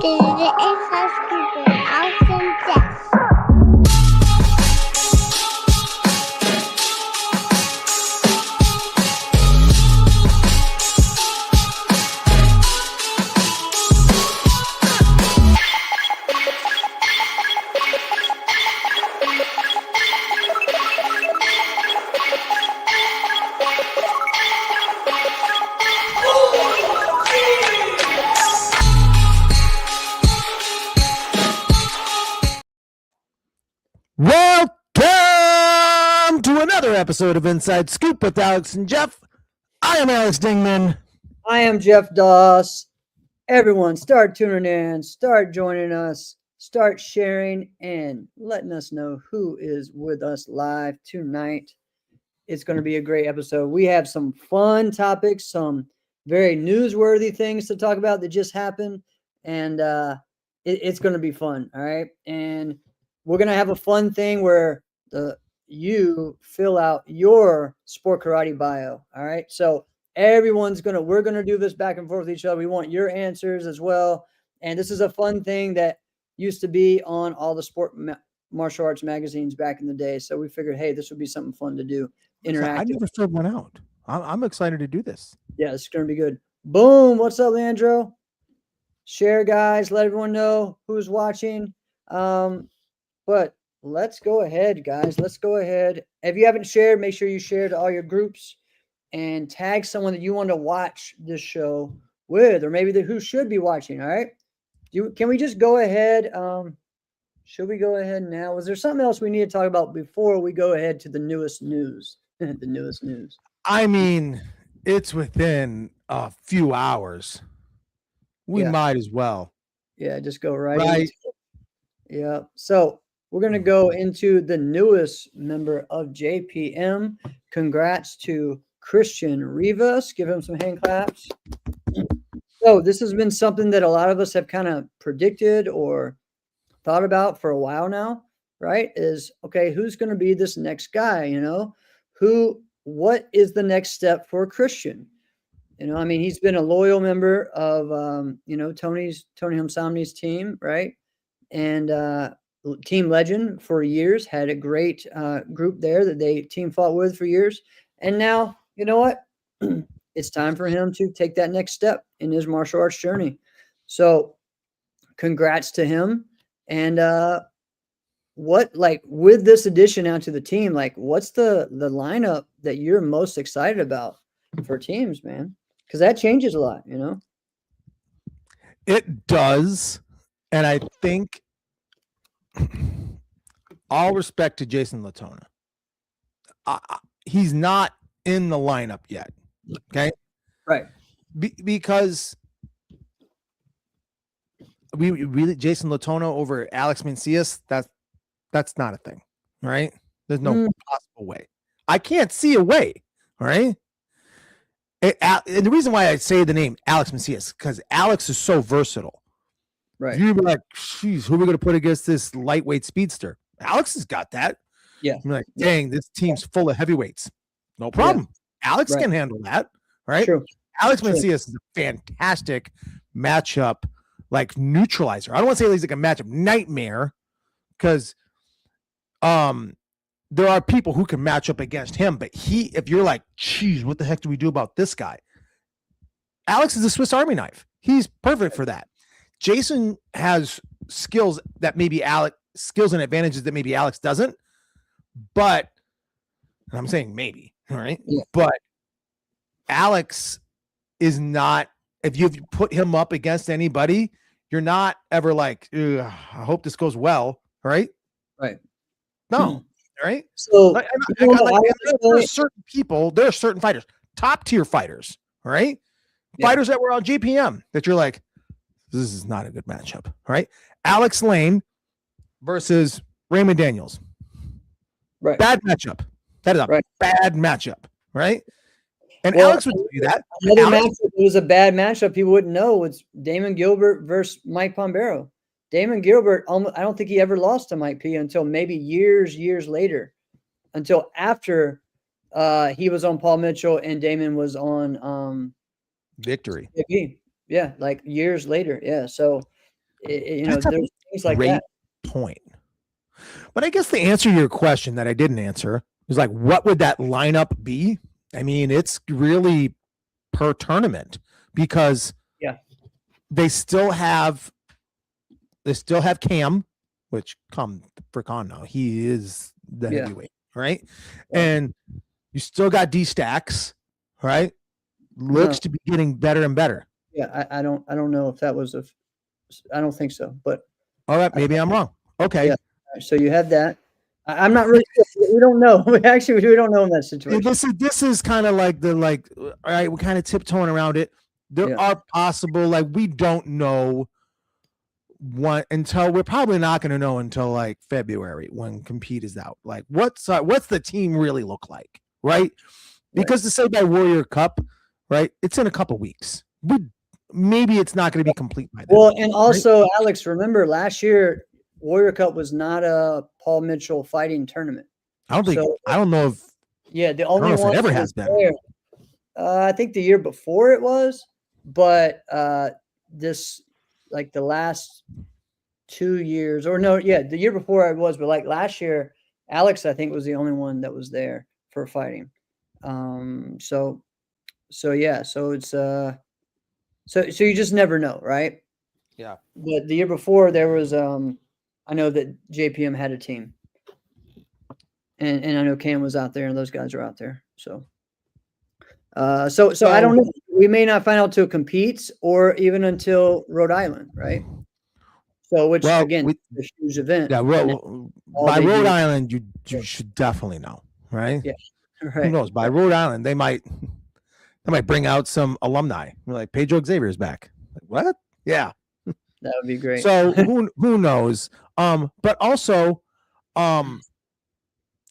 David is housekeeper, Austin Jeff. Welcome to another episode of Inside Scoop with Alex and Jeff. I am Alex Dingman. I am Jeff Doss. Everyone, start tuning in, start joining us, start sharing, and letting us know who is with us live tonight. It's going to be a great episode. We have some fun topics, some very newsworthy things to talk about that just happened, and it's going to be fun. All right, and we're going to have a fun thing where you fill out your sport karate bio. All right, so we're gonna do this back and forth with each other. We want your answers as well, and this is a fun thing that used to be on all the sport martial arts magazines back in the day. So we figured, hey, this would be something fun to do. Interactive. I never filled one out. I'm excited to do this. Yeah, it's gonna be good. Boom! What's up, Leandro? Share, guys. Let everyone know who's watching. But let's go ahead, guys. Let's go ahead. If you haven't shared, make sure you share to all your groups and tag someone that you want to watch this show with, or maybe who should be watching. All right. Can we just go ahead? Should we go ahead now? Was there something else we need to talk about before we go ahead to the newest news? The newest news. I mean, it's within a few hours. We might as well. Yeah, just go right. Yeah. So we're going to go into the newest member of JPM. Congrats to Christian Rivas. Give him some hand claps. So this has been something that a lot of us have kind of predicted or thought about for a while now, right? Is, okay, who's going to be this next guy? What is the next step for Christian? I mean, he's been a loyal member of, Tony Hamsamni's team, right? And team legend for years, had a great group there that they team fought with for years. And now, you know what? It's time for him to take that next step in his martial arts journey. So congrats to him. And with this addition now to the team, what's the lineup that you're most excited about for teams, man? Because that changes a lot, It does. And I think, all respect to Jason Latona, he's not in the lineup yet. Okay. Right. Because we really Jason Latona over Alex Macias, that's not a thing. Right. There's no possible way. I can't see a way. All right. And the reason why I say the name Alex Macias, because Alex is so versatile. Right. You'd be like, geez, who are we going to put against this lightweight speedster? Alex has got that. Yeah. I'm like, dang, this team's full of heavyweights. No problem. Yeah. Alex can handle that. Right. True. Alex Macias is a fantastic matchup, neutralizer. I don't want to say he's like a matchup nightmare, because there are people who can match up against him, but if you're like, geez, what the heck do we do about this guy? Alex is a Swiss Army knife. He's perfect for that. Jason has skills and advantages that maybe Alex doesn't, but I'm saying maybe, all right? Yeah. But Alex is not, if you put him up against anybody, you're not ever like, I hope this goes well, right? Right. No, right? So there are certain people, there are certain fighters, top tier fighters, right? Yeah. Fighters that were on JPM that you're like, this is not a good matchup, right? Alex Lane versus Raymond Daniels. Right. Bad matchup. That is a bad matchup, right? And Alex would do that. Matchup, it was a bad matchup. People wouldn't know. It's Damon Gilbert versus Mike Pombero. Damon Gilbert, I don't think he ever lost to Mike P until maybe years later, until after he was on Paul Mitchell and Damon was on Victory. Yeah, like years later. Yeah. So That's a there's things like great that. point. But I guess the answer to your question that I didn't answer is like, what would that lineup be? I mean, it's really per tournament because they still have Cam, which come frick on now. He is the heavyweight, right? Yeah. And you still got D-Stacks, right? Looks to be getting better and better. Yeah, I don't know if that was I don't think so, but all right, maybe I'm wrong. Okay. Yeah. So you have that. I'm not really sure. We don't know. We don't know in that situation. This is kind of like all right, we're kind of tiptoeing around it. There are possible, like, we don't know until we're probably not going to know until like February when Compete is out. Like, what's the team really look like, right? Because to say by Warrior Cup, right, it's in a couple weeks. Maybe it's not going to be complete by then. Well, and also, right? Alex, remember last year Warrior Cup was not a Paul Mitchell fighting tournament. I don't know if. Yeah, the only one it ever has been. There, I think the year before it was, but this like the last 2 years, or no, the year before it was, but like last year, Alex I think was the only one that was there for fighting. So it's so you just never know, right? Yeah. But the year before there was I know that JPM had a team. And I know Cam was out there and those guys are out there. So I don't know. We may not find out till Competes or even until Rhode Island, right? So again, a huge event. Yeah, by Rhode Island you should definitely know, right? Yeah. Right. Who knows? By Rhode Island, they might bring out some alumni. Like Pedro Xavier is back. Like, what? Yeah. That would be great. So who knows? But also,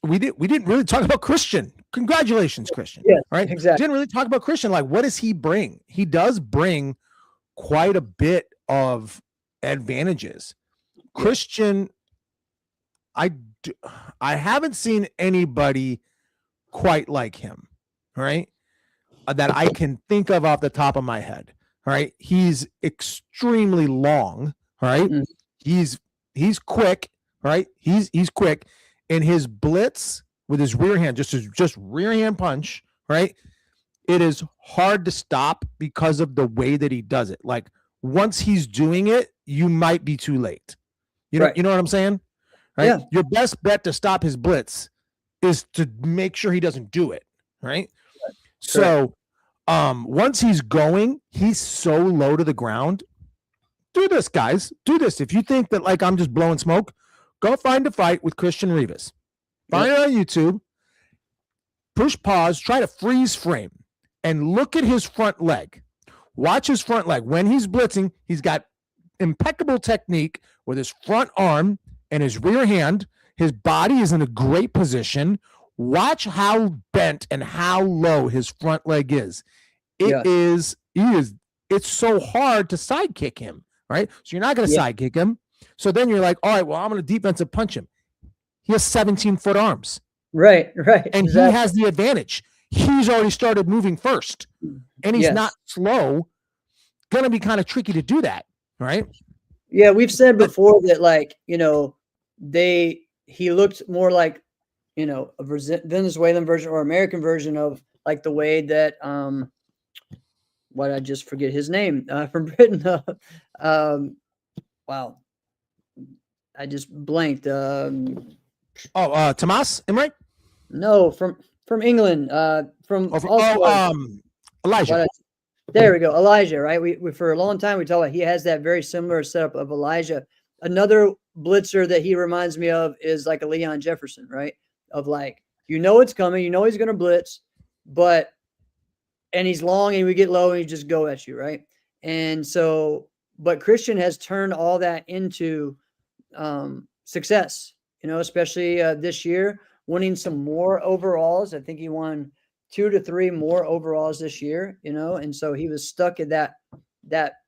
we didn't really talk about Christian. Congratulations, Christian. Yeah, right. Exactly. Didn't really talk about Christian. Like, what does he bring? He does bring quite a bit of advantages. Yeah. Christian, I haven't seen anybody quite like him, right? That I can think of off the top of my head. Right. He's extremely long. Right. Mm. He's quick. Right. He's quick. And his blitz with his rear hand, just rear hand punch. Right. It is hard to stop because of the way that he does it. Like, once he's doing it, you might be too late. You know what I'm saying? Right. Yeah. Your best bet to stop his blitz is to make sure he doesn't do it. Right. So, once he's going, he's so low to the ground. Do this, guys. Do this. If you think that like I'm just blowing smoke, go find a fight with Christian Rivas. Find it on YouTube. Push pause. Try to freeze frame and look at his front leg. Watch his front leg. When he's blitzing, he's got impeccable technique with his front arm and his rear hand. His body is in a great position. Watch how bent and how low his front leg is. It's so hard to sidekick him, right? So you're not going to sidekick him. So then you're like, all right, well, I'm going to defensive punch him. He has 17-foot arms. Right. And he has the advantage. He's already started moving first. And he's not slow. Going to be kind of tricky to do that, right? Yeah, we've said before that, like, he looked more like, a Venezuelan version or American version of like the way that why did I just forget his name from Britain? Wow, I just blanked. Tomas, am I right? No, from England. Elijah. There we go, Elijah. Right. We for a long time we talked about he has that very similar setup of Elijah. Another blitzer that he reminds me of is like a Leon Jefferson, right? Of like, it's coming, he's going to blitz, and he's long and we get low and he just go at you. Right. And so, but Christian has turned all that into success, especially this year, winning some more overalls. I think he won 2 to 3 more overalls this year, and so he was stuck at that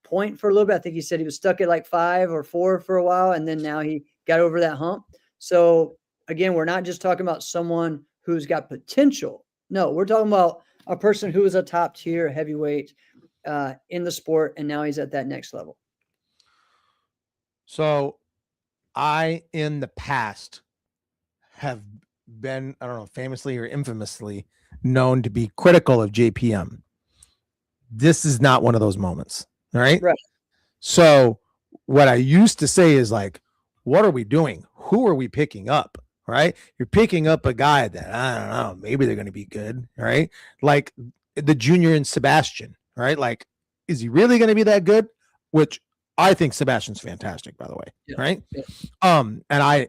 point for a little bit. I think he said he was stuck at like 5 or 4 for a while. And then now he got over that hump. So again, we're not just talking about someone who's got potential. No, we're talking about a person who is a top tier heavyweight in the sport. And now he's at that next level. So I, in the past, have been, I don't know, famously or infamously known to be critical of JPM. This is not one of those moments. All right. Right. So what I used to say is like, what are we doing? Who are we picking up? Right. You're picking up a guy that, I don't know, maybe they're going to be good. Right. Like the junior in Sebastian. Right. Like, is he really going to be that good? Which I think Sebastian's fantastic, by the way. Yeah. Right. Yeah. And I,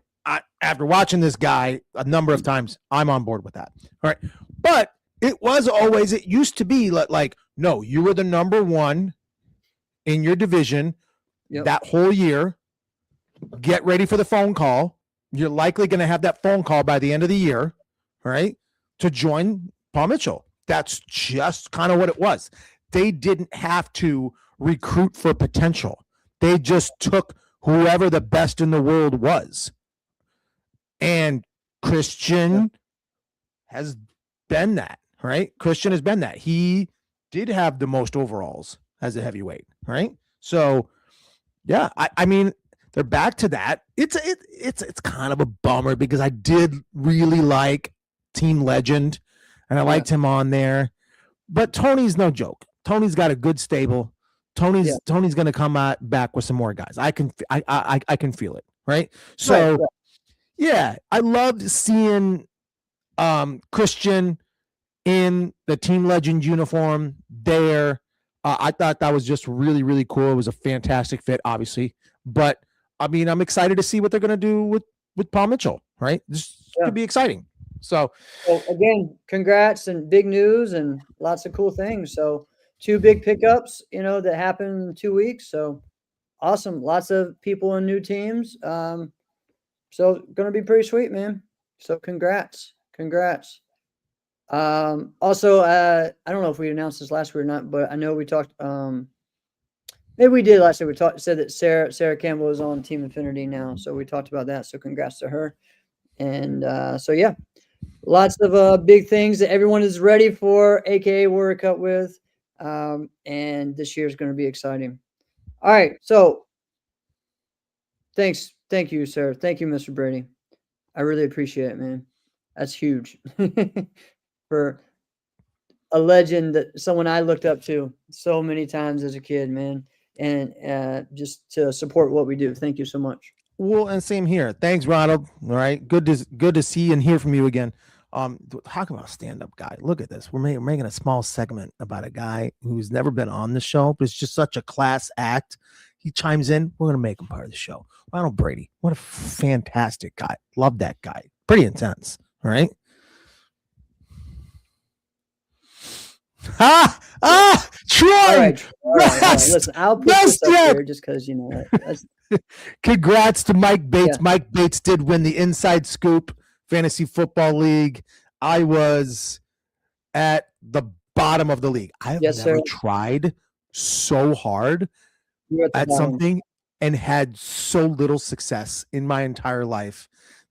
after watching this guy a number of times, I'm on board with that. All right. But it used to be like, no, you were the number one in your division that whole year. Get ready for the phone call. You're likely going to have that phone call by the end of the year, right? To join Paul Mitchell. That's just kind of what it was. They didn't have to recruit for potential. They just took whoever the best in the world was. And Christian has been that, right? Christian has been that. He did have the most overalls as a heavyweight, right? So, yeah, I mean, they're back to that. It's kind of a bummer because I did really like Team Legend, and I liked him on there. But Tony's no joke. Tony's got a good stable. Tony's going to come back with some more guys. I can feel it, right? So. Right. Yeah, I loved seeing Christian in the Team Legend uniform there. I thought that was just really, really cool. It was a fantastic fit, obviously. But, I mean, I'm excited to see what they're going to do with Paul Mitchell, right? This could be exciting. So, again, congrats and big news and lots of cool things. So, 2 big pickups, that happened in 2 weeks. So, awesome. Lots of people in new teams. So going to be pretty sweet, man. So congrats. Also, I don't know if we announced this last week or not, but I know we talked, maybe we did last week. We said that Sarah Campbell is on Team Infinity now. So we talked about that. So congrats to her. And so, yeah, lots of big things that everyone is ready for, AKA Warrior Cup with. And this year is going to be exciting. All right. So thanks. Thank you, sir. Thank you, Mr. Brady. I really appreciate it, man. That's huge for a legend, that someone I looked up to so many times as a kid, man. And just to support what we do. Thank you so much. Well, and same here. Thanks, Ronald. All right. Good to see and hear from you again. Talk about a stand-up guy. Look at this. We're making a small segment about a guy who's never been on the show, but it's just such a class act. He chimes in. We're going to make him part of the show. Ronald Brady. What a fantastic guy. Love that guy. Pretty intense. All right. Troy. All right. Listen, I'll put this up here just because, Congrats to Mike Bates. Yeah. Mike Bates did win the Inside Scoop Fantasy Football League. I was at the bottom of the league. I've never tried so hard at something and had so little success in my entire life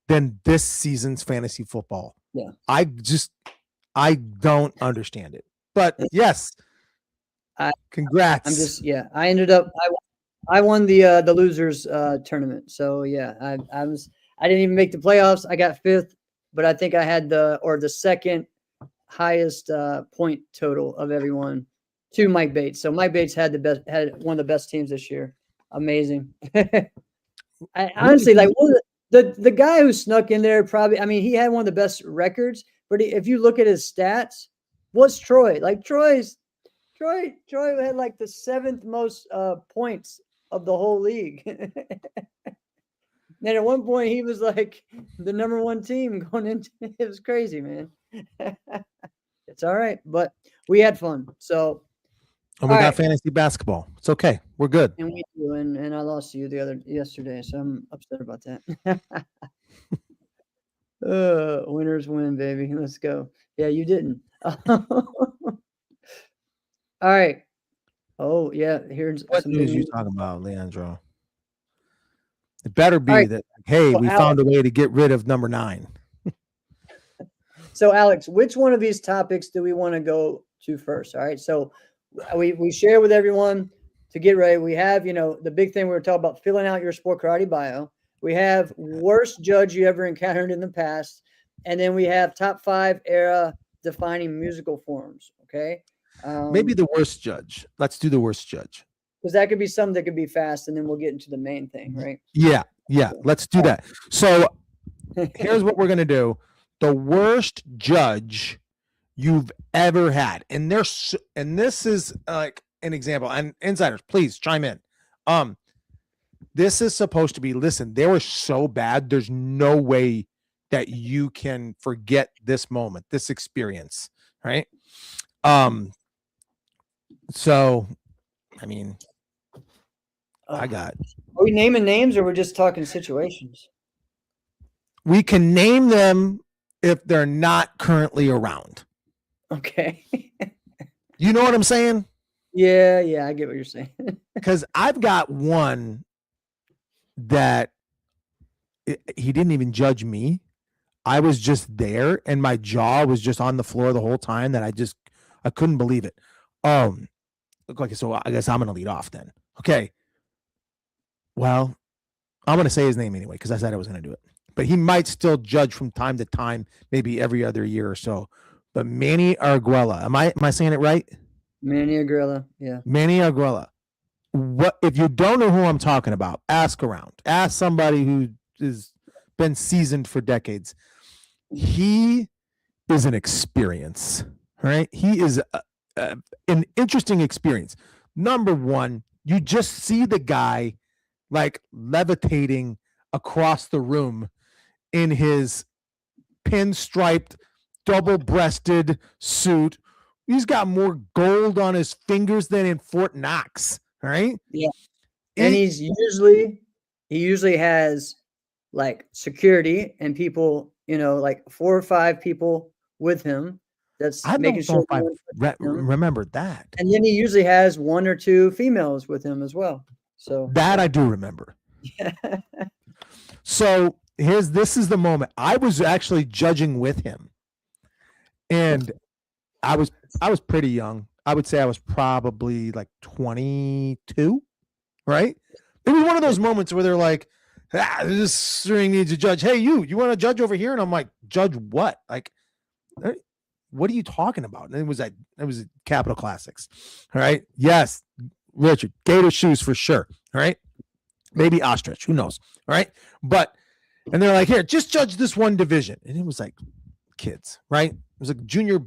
than this season's fantasy football. Yeah. I don't understand it. But yes, congrats. I ended up, I won the losers tournament. So yeah, I didn't even make the playoffs. I got 5th, but I think I had the second highest point total of everyone to Mike Bates. So Mike Bates had one of the best teams this year. Amazing. I honestly, like, the guy who snuck in there probably, I mean, he had one of the best records, but if you look at his stats, what's Troy? Like Troy had like the 7th most points of the whole league. And at one point he was like the number 1 team going into it. Was crazy, man. It's all right, but we had fun. So and we got fantasy basketball. It's okay. We're good. And we do, and I lost to you yesterday, so I'm upset about that. Winners win, baby. Let's go. Yeah, you didn't. All right. Oh, yeah. Here's what news you talking about, Leandro? It better be that, hey, we found a way to get rid of number 9. So, Alex, which one of these topics do we want to go to first? All right. So we share with everyone to get ready, we have, the big thing we were talking about, filling out your sport karate bio. We have worst judge you ever encountered in the past. And then we have top 5 era defining musical forms. Okay. Maybe the worst judge. Let's do the worst judge. Because that could be something that could be fast, and then we'll get into the main thing, right? Yeah. Let's do that. So here's what we're gonna do: the worst judge you've ever had, and this is like an example. And insiders, please chime in. This is supposed to be. Listen, they were so bad. There's no way that you can forget this moment, this experience, right? So, I mean, I got. Are we naming names, or we're just talking situations? We can name them if they're not currently around. Okay. You know what I'm saying? Yeah, I get what you're saying. Because I've got one that he didn't even judge me. I was just there, and my jaw was just on the floor the whole time. That I couldn't believe it. Okay, so I guess I'm gonna lead off then. Okay. Well, I'm gonna say his name anyway because I said I was gonna do it. But he might still judge from time to time, maybe every other year or so. But Manny Arguella, am I saying it right? Manny Arguella, yeah. Manny Arguella. What if you don't know who I'm talking about? Ask around. Ask somebody who has been seasoned for decades. He is an experience, right? He is an interesting experience. Number one, you just see the guy like levitating across the room in his pinstriped, double-breasted suit. He's got more gold on his fingers than in Fort Knox, right? Yeah. And he usually has like security and people, like 4 or 5 people with him. That's I making sure. I remembered that. And then he usually has 1 or 2 females with him as well. So that I do remember. So this is the moment. I was actually judging with him, and I was pretty young. I would say I was probably like 22, right? It was one of those moments where they're like, this ring needs a judge. Hey, you want to judge over here? And I'm like, judge what? Like, what are you talking about? And it was Capital Classics. All right. Yes, Richard, Gator shoes for sure. All right. Maybe ostrich, who knows? All right. And they're like, here, just judge this one division. And it was like kids, right? It was like junior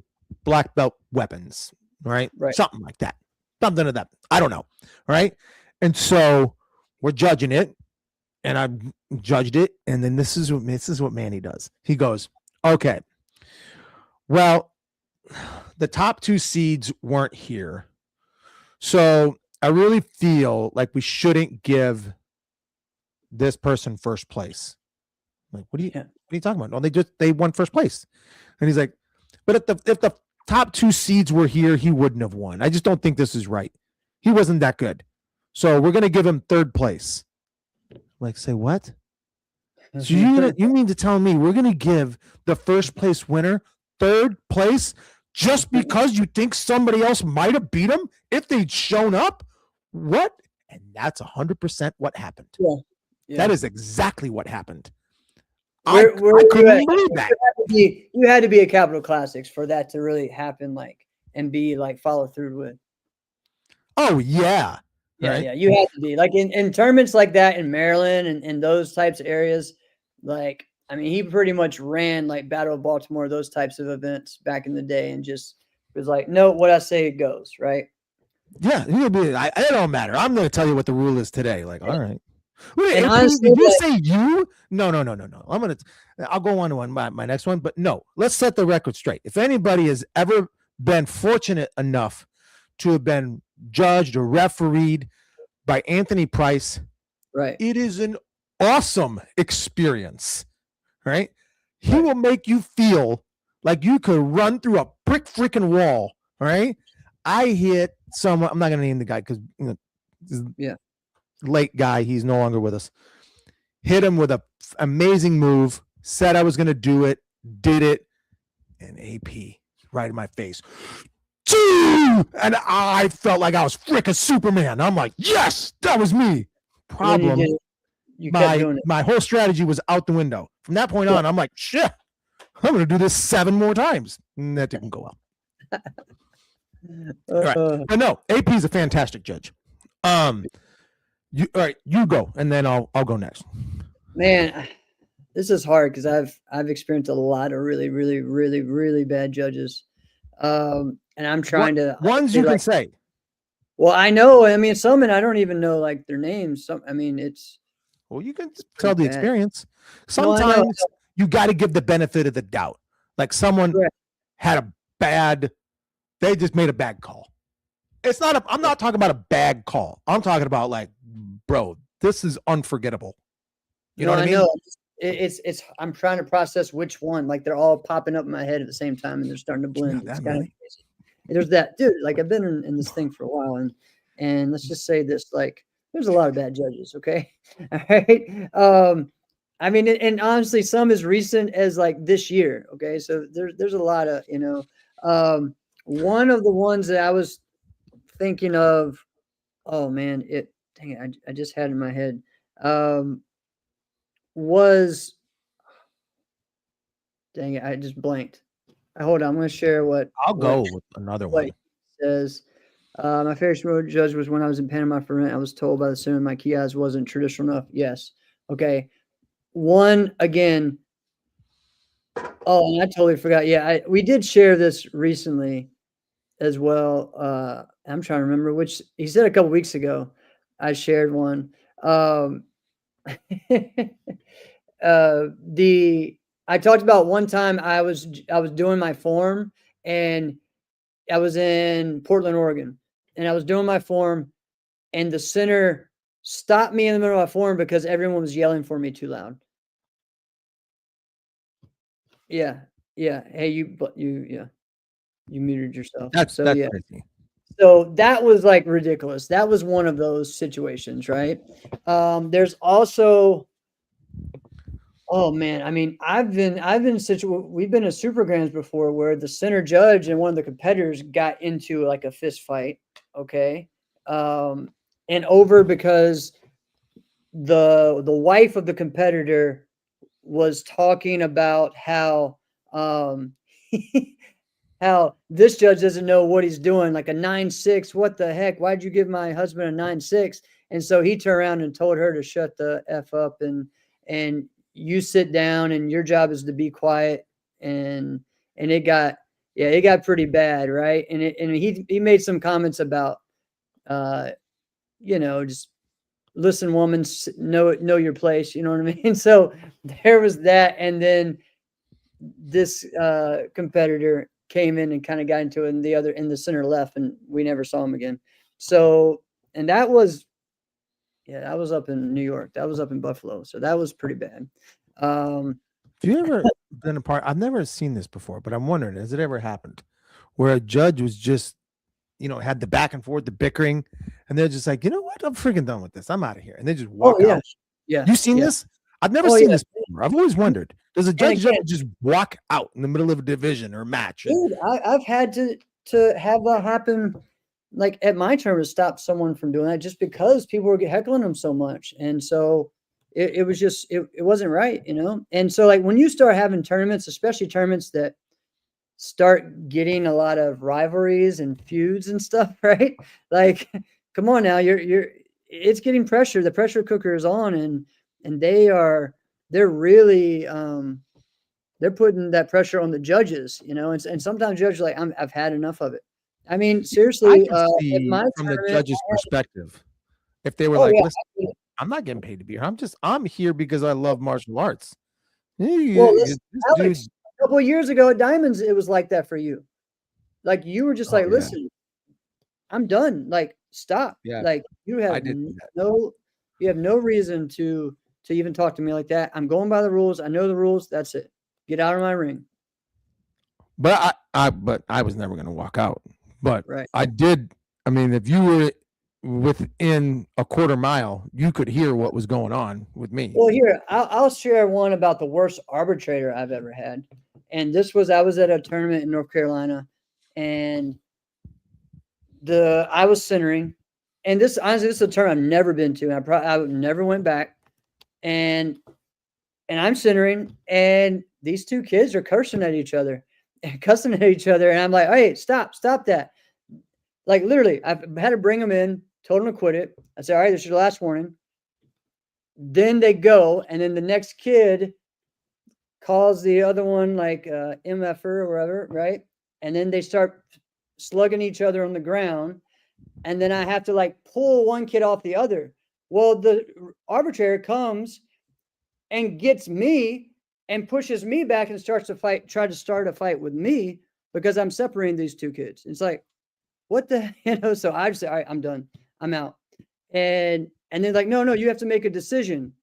black belt weapons, right? Something like that. Something of that. I don't know. Right. And so we're judging it, and I judged it. And then this is what Manny does. He goes, okay, well, the top 2 seeds weren't here. So I really feel like we shouldn't give this person first place. Like, what are you talking about? No, they won first place. And he's like, but if the top 2 seeds were here, he wouldn't have won. I just don't think this is right. He wasn't that good. So we're gonna give him 3rd place. Like, say what? So you mean to tell me we're gonna give the first place winner 3rd place just because you think somebody else might have beat him if they'd shown up? What? And that's 100% what happened. Yeah. That is exactly what happened. I couldn't believe that. You had to be a Capital Classics for that to really happen, like, and be like follow through with. Oh yeah. Yeah, right? yeah. You had to be like in tournaments like that in Maryland and those types of areas. Like, I mean, he pretty much ran like Battle of Baltimore, those types of events back in the day, and just was like, no, what I say it goes, right? Yeah, it don't matter. I'm going to tell you what the rule is today. Like, all right. Wait, And honestly, did you say you? No. I'll go on to my next one, but no. Let's set the record straight. If anybody has ever been fortunate enough to have been judged or refereed by Anthony Price, right? It is an awesome experience, right? He will make you feel like you could run through a brick freaking wall, right? I hit someone. I'm not going to name the guy because late guy. He's no longer with us. Hit him with an amazing move. Said I was going to do it. Did it. And AP right in my face. and I felt like I was freaking Superman. I'm like, yes, that was me. Problem, you kept doing it. my whole strategy was out the window. From that point on, I'm like, shit, I'm going to do this 7 more times. And that didn't go well. All right. But no, AP is a fantastic judge. All right, you go, and then I'll go next. Man, this is hard because I've experienced a lot of really, really, really, really bad judges. And I'm trying to ones you can say. Well, I know. I mean, some, and I don't even know like their names. Some, I mean, it's. Well, you can tell the experience. Sometimes you got to give the benefit of the doubt. Like someone had a bad, they just made a bad call. It's not I'm not talking about a bad call. I'm talking about like, bro, this is unforgettable. You know what I mean? Know. It's I'm trying to process which one. Like they're all popping up in my head at the same time and they're starting to blend. It's kind of crazy. There's that dude. Like I've been in this thing for a while, and let's just say this: like there's a lot of bad judges. Okay, all right. I mean, and honestly, some as recent as like this year. Okay, so there's a lot of one of the ones that I was thinking of. Oh man, dang it! I just had it in my head. Was dang it! I just blanked. Hold on, I'm going to share what I'll go with another one. It says, my favorite road judge was when I was in Panama for rent. I was told by the center my key eyes wasn't traditional enough. Yes. Okay. One again. Oh, and I totally forgot. Yeah, we did share this recently as well. I'm trying to remember which he said a couple weeks ago. I shared one. I talked about one time I was doing my form and I was in Portland, Oregon, and I was doing my form and the center stopped me in the middle of my form because everyone was yelling for me too loud. Yeah. Yeah. Hey, you muted yourself. That's crazy. So that was like ridiculous. That was one of those situations, right? There's also, oh man, I mean, we've been at Super Grands before where the center judge and one of the competitors got into like a fist fight. Okay. And over because the wife of the competitor was talking about how how this judge doesn't know what he's doing, like a 9-6. What the heck? Why'd you give my husband a 9-6? And so he turned around and told her to shut the F up and you sit down and your job is to be quiet. And it got pretty bad, right? And he made some comments about just listen, woman, know your place, you know what I mean? So there was that, and then this competitor came in and kind of got into it, and the center left, and we never saw him again. So, and that was up in New York. That was up in Buffalo. So that was pretty bad. Have you ever been a part? I've never seen this before, but I'm wondering, has it ever happened where a judge was just, had the back and forth, the bickering, and they're just like, you know what? I'm freaking done with this. I'm out of here. And they just walk out. Yeah. You seen this? I've never seen this before. I've always wondered, does a judge ever just walk out in the middle of a division or match? Dude, I've had to have that happen, like at my term, to stop someone from doing that just because people were heckling them so much. And so it was just, it wasn't right, And so like when you start having tournaments, especially tournaments that start getting a lot of rivalries and feuds and stuff, right? Like, come on now, it's getting pressure. The pressure cooker is on, and they're really, they're putting that pressure on the judges, and sometimes judges are like, I've had enough of it. I mean, seriously, from the judge's perspective, if they were listen, I'm not getting paid to be here. I'm here because I love martial arts. Well, Alex, a couple of years ago at Diamonds, it was like that for you. Like you were just listen, I'm done. Like, stop. Yeah. Like you have no reason to even talk to me like that. I'm going by the rules. I know the rules. That's it. Get out of my ring. But I was never going to walk out. But right. I did. I mean, if you were within a quarter mile, you could hear what was going on with me. Well, here, I'll share one about the worst arbitrator I've ever had. And this was, I was at a tournament in North Carolina, and I was centering, and this honestly, this is a term I've never been to, and I never went back. And I'm centering, and these two kids are cursing at each other, and I'm like, hey, stop that. Like literally, I've had to bring them in, told them to quit it. I said, all right, this is your last warning. Then they go, and then the next kid calls the other one like MFer or whatever, right? And then they start slugging each other on the ground, and then I have to like pull one kid off the other. Well, the arbitrator comes and gets me and pushes me back and starts to fight, try to start a fight with me because I'm separating these two kids. It's like, what the, so I just say, all right, I'm done. I'm out. And they're like, no, you have to make a decision.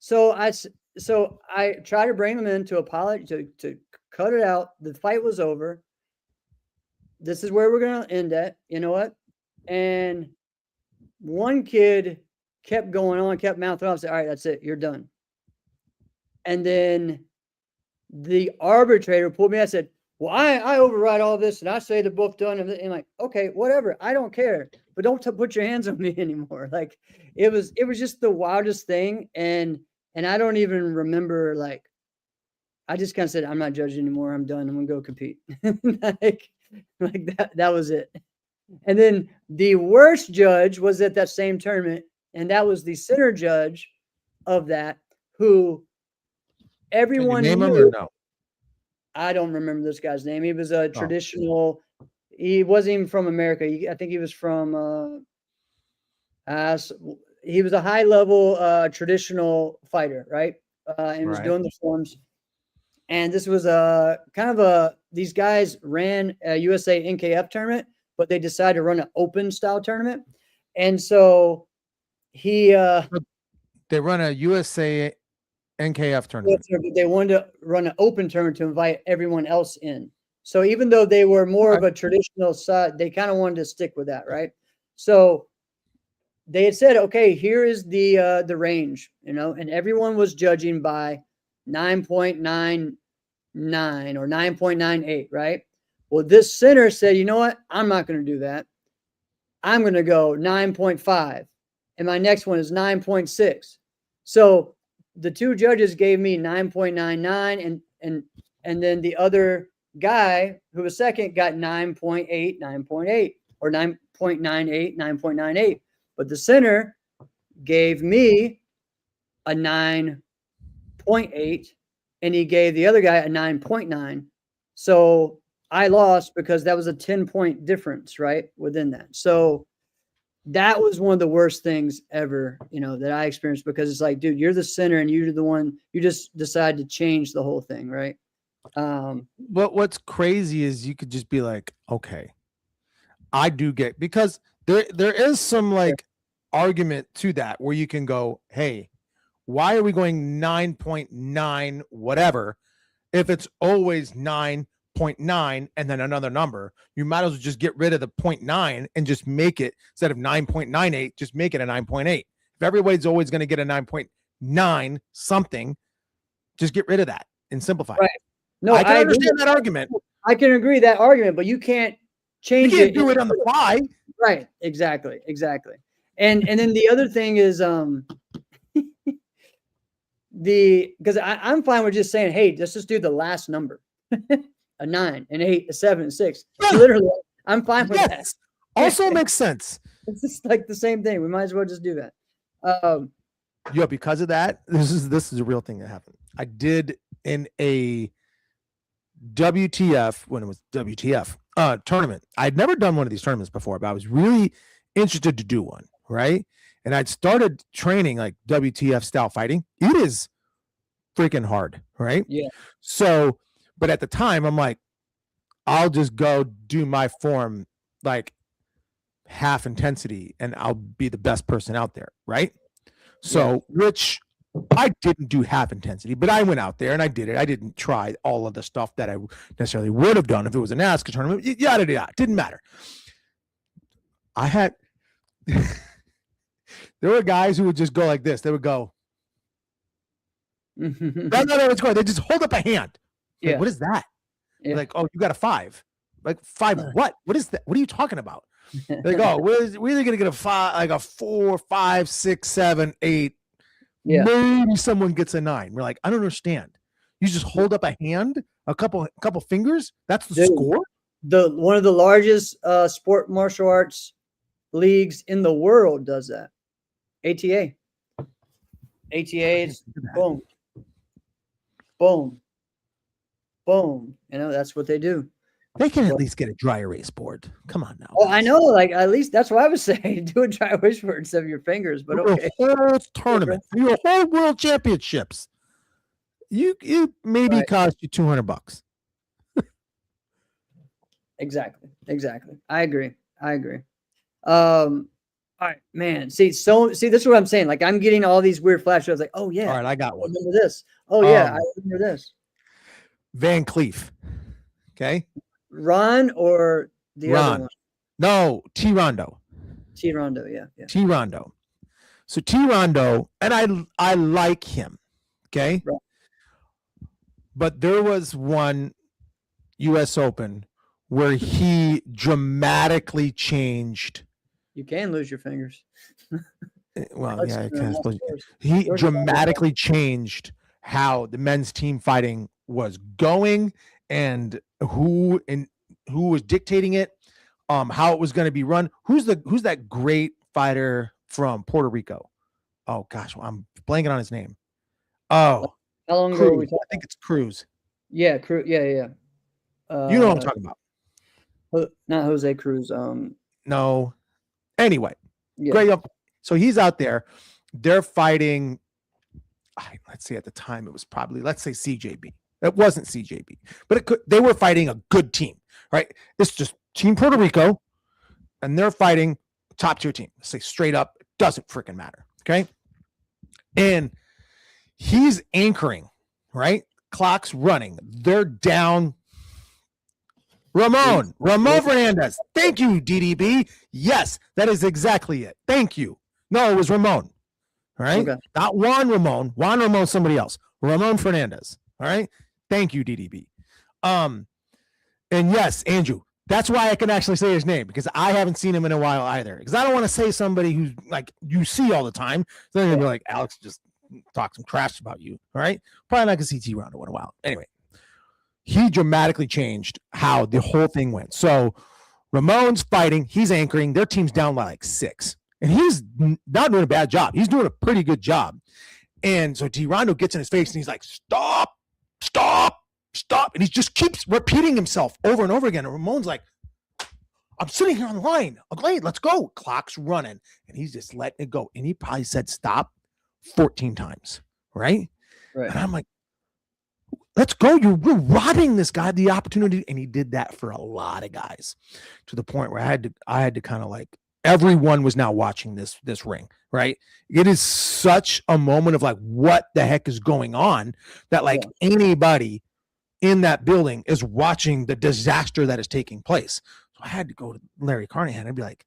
So I try to bring them in to apologize, to cut it out. The fight was over. This is where we're going to end at. You know what? And one kid kept going on, kept mouthing off. I said, all right, that's it. You're done. And then the arbitrator pulled me. I said, well, I override all this, and I say they're both done. And I'm like, okay, whatever. I don't care, but don't put your hands on me anymore. Like it was just the wildest thing. And I don't even remember, like, I just kind of said, I'm not judging anymore. I'm done. I'm going to go compete. like that was it. And then the worst judge was at that same tournament. And that was the center judge of that, who everyone Can you name knew. him or no? I don't remember this guy's name. He was a traditional. He wasn't even from America. I think he was from. He was a high level traditional fighter, right? And was doing the forms. And this was these guys ran a USA NKF tournament, but they decided to run an open style tournament. And so they run a USA NKF tournament. They wanted to run an open tournament to invite everyone else in. So even though they were more of a traditional side, they kind of wanted to stick with that, right? So they had said, okay, here is the range, and everyone was judging by 9.99 or 9.98, right? Well, this center said, you know what? I'm not going to do that. I'm going to go 9.5. And my next one is 9.6. So the two judges gave me 9.99 and then the other guy who was second got 9.8 or 9.98, 9.98. But the center gave me a 9.8 and he gave the other guy a 9.9. So I lost because that was a 10-point difference, right? Within that. So that was one of the worst things ever, that I experienced, because it's like, dude, you're the center and you're the one, you just decide to change the whole thing. Right. But what's crazy is you could just be like, okay, I do get, because there is some like argument to that where you can go, hey, why are we going 9.9 whatever if it's always 9.9 and then another number? You might as well just get rid of the 0.9 and just make it, instead of 9.98, just make it a 9.8. If everybody's always going to get a 9.9 something, just get rid of that and simplify. Right. No, I can understand that argument. I can agree that argument, but you can't change it. Do it on the fly. Right. Exactly. And then the other thing is because I'm fine with just saying, hey, let's just do the last number. A 9, an 8, a 7, a 6. Yeah. Literally, I'm fine with that. Also makes sense. It's just like the same thing. We might as well just do that. Because of that, this is a real thing that happened. I did in a WTF, when it was WTF tournament. I'd never done one of these tournaments before, but I was really interested to do one, right? And I'd started training like WTF style fighting. It is freaking hard, right? Yeah. So, but at the time, I'm like, I'll just go do my form like half intensity and I'll be the best person out there, right? So, which I didn't do half intensity, but I went out there and I did it. I didn't try all of the stuff that I necessarily would have done if it was an NASCAR tournament. Yada, yada. Didn't matter. I had, there were guys who would just go like this. They would go, no, it's going. They just hold up a hand. Like, what is that? Like, oh, you got a 5. Like 5 what? What is that? What are you talking about? They go, we're either going to get a 5, like a 4, 5, 6, 7, 8. Yeah. Maybe someone gets a 9. We're like, I don't understand. You just hold up a hand, a couple fingers. That's the Dude, score. One of the largest sport martial arts leagues in the world does that. ATA. ATA's boom, boom, boom. You know, that's what they do. They can at least get a dry erase board. Come on now. Oh, I know. Like, at least that's what I was saying. Do a dry erase board instead of your fingers. But For okay. a whole tournament, for your whole world championships, you maybe cost you $200. Exactly. I agree. All right, man. See, this is what I'm saying. Like, I'm getting all these weird flashes. I was like, oh yeah. All right, I got one. Remember this? Oh yeah, I remember this. Van Cleef. Okay. Ron or the other one? No, T Rondo. T Rondo, yeah. T Rondo. So T Rondo, and I like him. Okay. Right. But there was one US Open where he dramatically changed. You can lose your fingers. Well, yeah, he dramatically changed how the men's team fighting was going and who was dictating it, how it was going to be run. Who's that great fighter from Puerto Rico? Oh gosh, I'm blanking on his name. Oh, how long ago were we talking? I think it's Cruz. Yeah, Cruz. Yeah. You know what I'm talking about? Not Jose Cruz. No. Anyway, yeah. great. So he's out there. They're fighting. Let's see. At the time, it was probably, let's say, CJB. It wasn't CJB, but they were fighting a good team, right? It's just Team Puerto Rico, and they're fighting top tier team. Let's say straight up, it doesn't freaking matter. Okay, and he's anchoring, right? Clock's running. They're down. Ramon Fernandez. Thank you, DDB. Yes, that is exactly it. Thank you. No, it was Ramon. All right. Okay. Not Juan Ramon. Juan Ramon, somebody else. Ramon Fernandez. All right. Thank you, DDB. And yes, Andrew, that's why I can actually say his name, because I haven't seen him in a while either. Because I don't want to say somebody who's like you see all the time. So they're gonna be like, Alex just talk some trash about you. All right. Probably not gonna see T Rondo in a while. Anyway. He dramatically changed how the whole thing went. So Ramon's fighting, he's anchoring, their team's down by like 6. And he's not doing a bad job. He's doing a pretty good job. And so T Rondo gets in his face and he's like, stop. And he just keeps repeating himself over and over again. And Ramon's like, I'm sitting here on the line. Okay, let's go. Clock's running. And he's just letting it go. And he probably said stop 14 times. Right. And I'm like, let's go. You're robbing this guy the opportunity. And he did that for a lot of guys, to the point where I had to kind of like, everyone was now watching this ring, right? It is such a moment of like, what the heck is going on, that like anybody in that building is watching the disaster that is taking place. So I had to go to Larry Carnahan and be like,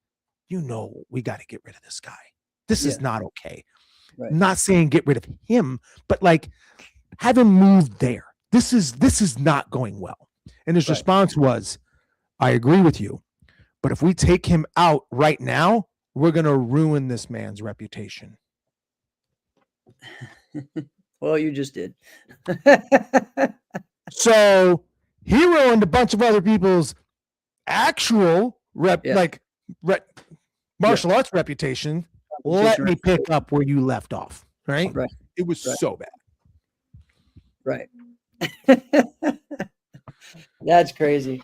we got to get rid of this guy. This is not okay. Right. Not saying get rid of him, but like have him moved there. This is not going well. And his response was, I agree with you, but if we take him out right now, we're going to ruin this man's reputation. Well, you just did. So he ruined a bunch of other people's actual martial arts reputation. Let me pick up where you left off. Right? It was so bad. Right. That's crazy.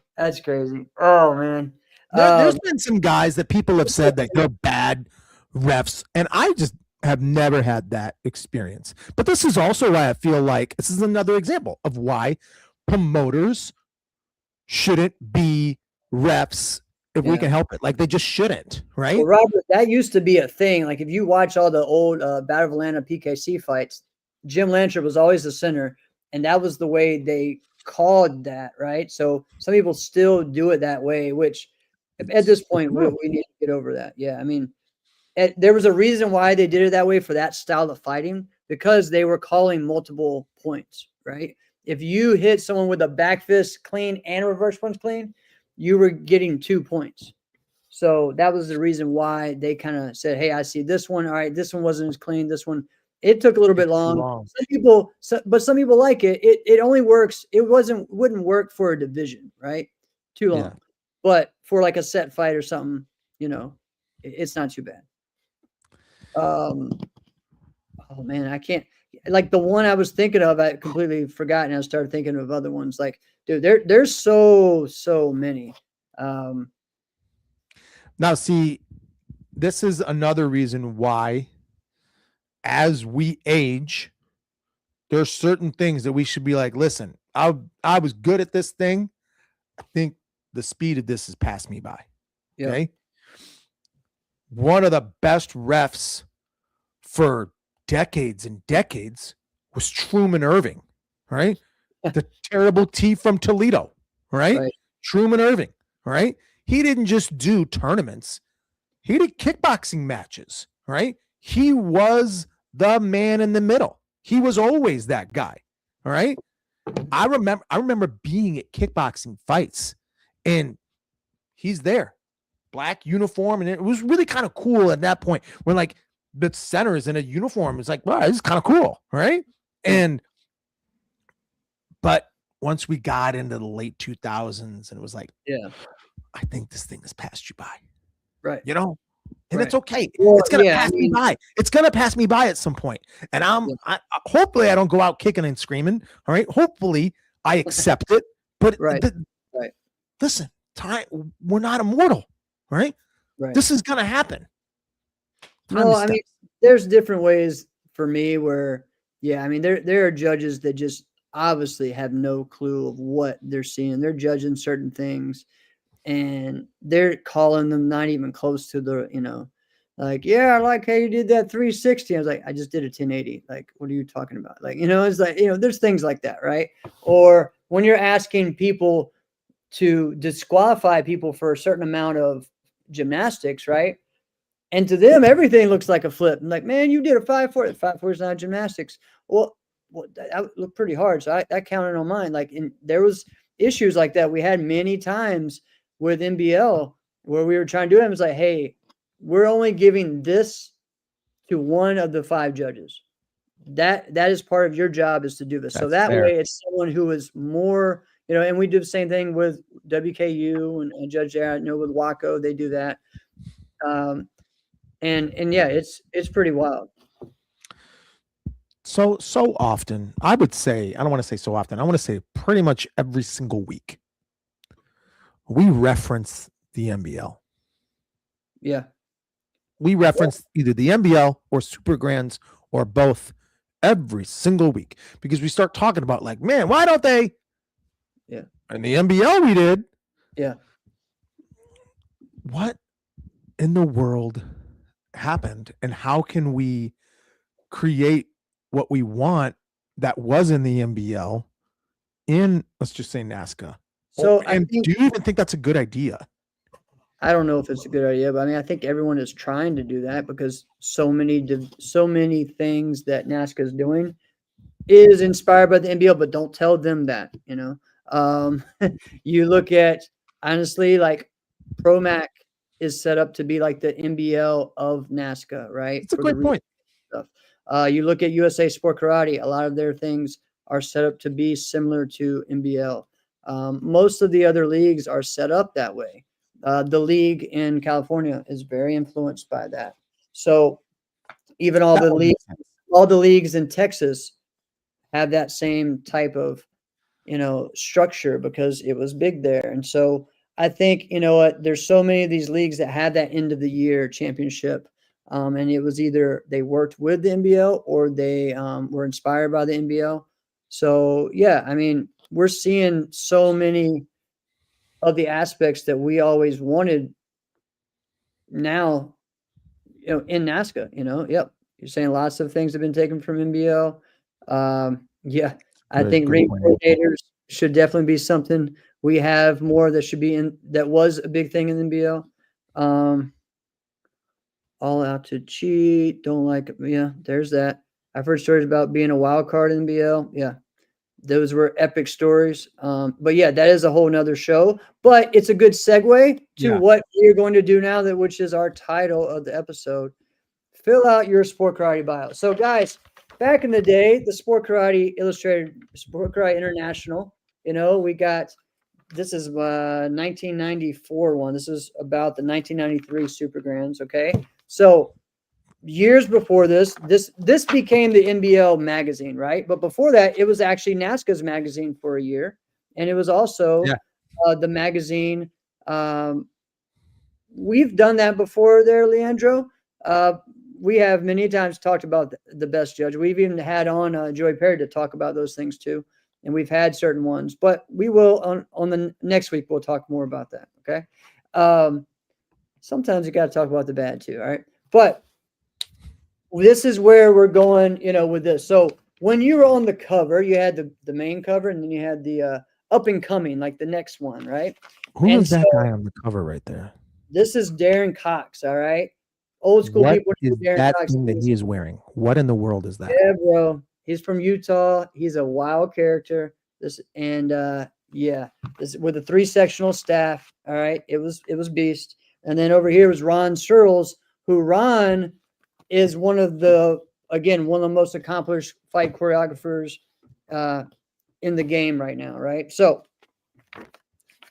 Oh man. There's been some guys that people have said that they're bad refs, and I just have never had that experience. But this is also why I feel like this is another example of why promoters shouldn't be refs if we can help it. Like, they just shouldn't, right? Well, Robert, that used to be a thing. Like, if you watch all the old Battle of Atlanta PKC fights, Jim Lancher was always the center, and that was the way they called that, right? So some people still do it that way, which at this point we need to get over that. Yeah, I mean, there was a reason why they did it that way for that style of fighting, because they were calling multiple points, right? If you hit someone with a back fist clean and a reverse punch clean, you were getting 2 points. So that was the reason why they kind of said, "Hey, I see this one. All right, this one wasn't as clean. This one, it took a little bit long. But some people like it. It only works. It wouldn't work for a division, right? Too long. Yeah. But for like a set fight or something, it's not too bad. Oh man, I can't, like the one I was thinking of, I completely forgot, and I started thinking of other ones. Like, dude, there's so many. Now, see, this is another reason why, as we age, there's certain things that we should be like, listen, I was good at this thing. I think the speed of this has passed me by. Yep. Okay. One of the best refs for decades and decades was Truman Irving, right? The terrible T from Toledo, right? Truman Irving, right? He didn't just do tournaments. He did kickboxing matches, right? He was the man in the middle. He was always that guy, all right? I remember being at kickboxing fights, and he's there, black uniform, and it was really kind of cool at that point when like the center is in a uniform. It's like, wow, this is kind of cool, right? But once we got into the late 2000s, and it was like, yeah, I think this thing has passed you by, right? And it's okay. Well, it's gonna pass me by. It's gonna pass me by at some point, and hopefully I don't go out kicking and screaming. All right, hopefully I accept it. But listen, we're not immortal, right? This is gonna happen. No, I mean, there's different ways for me where, there are judges that just obviously have no clue of what they're seeing. They're judging certain things, and they're calling them not even close to the, like, yeah, I like how you did that 360. I was like, I just did a 1080. Like, what are you talking about? Like, it's like, there's things like that, right? Or when you're asking people to disqualify people for a certain amount of gymnastics, right? And to them, everything looks like a flip. I'm like, man, you did a 5-4. 5-4 is not gymnastics. Well, that looked pretty hard. So I counted on mine. Like, there was issues like that we had many times with NBL where we were trying to do it. It was like, hey, we're only giving this to one of the 5 judges. That is part of your job, is to do this. So that way it's someone who is more, and we do the same thing with WKU and Judge there, with Waco, they do that. And yeah, it's pretty wild. So often, I would say, I don't want to say so often, I want to say pretty much every single week, we reference the NBL. Yeah. We reference either the NBL or Super Grands or both every single week, because we start talking about like, man, why don't they? Yeah. And the NBL we did. Yeah. What in the world happened, and how can we create what we want that was in the NBL in, let's just say, NASCA? So do you even think that's a good idea? I don't know if it's a good idea, but I mean, I think everyone is trying to do that because so many things that NASCA is doing is inspired by the NBL, but don't tell them that, you look at, honestly, like ProMac is set up to be like the NBL of NASCA, right? It's a great point. Stuff. You look at USA Sport Karate, a lot of their things are set up to be similar to NBL. Most of the other leagues are set up that way. The league in California is very influenced by that. So even all the leagues in Texas have that same type of, structure because it was big there. And so I think, there's so many of these leagues that had that end of the year championship. And it was either they worked with the NBL or they were inspired by the NBL. So, yeah, I mean, we're seeing so many of the aspects that we always wanted now, in NASCA, yep. You're saying lots of things have been taken from NBL. Yeah, I think ring coordinators should definitely be something we have more that should be in, that was a big thing in NBL. All out to cheat. Don't like it. Yeah, there's that. I've heard stories about being a wild card in NBL. Yeah. Those were epic stories. But yeah, that is a whole nother show. But it's a good segue to Yeah. what we're going to do now, which is our title of the episode. Fill out your sport karate bio. So, guys, back in the day, the Sport Karate Illustrated, Sport Karate International, we got this is 1994 one. This is about the 1993 Super Grands. Okay, so years before this became the NBL magazine, right? But before that, it was actually NASCA's magazine for a year, and it was also the magazine. We've done that before, there, Leandro. We have many times talked about the best judge. We've even had on Joey Perry to talk about those things too, and we've had certain ones. But we will on the next week. We'll talk more about that. Okay. Sometimes you got to talk about the bad too. All right, but this is where we're going, with this. So when you were on the cover, you had the main cover, and then you had the up and coming, like the next one, right? Who is that guy on the cover right there? This is Darren Cox. All right. Old school what people. Is that thing that he is wearing? What in the world is that? Yeah, bro. He's from Utah. He's a wild character. This with a 3-sectional staff. All right. It was beast. And then over here was Ron Searles, who Ron is one of the most accomplished fight choreographers in the game right now, right? So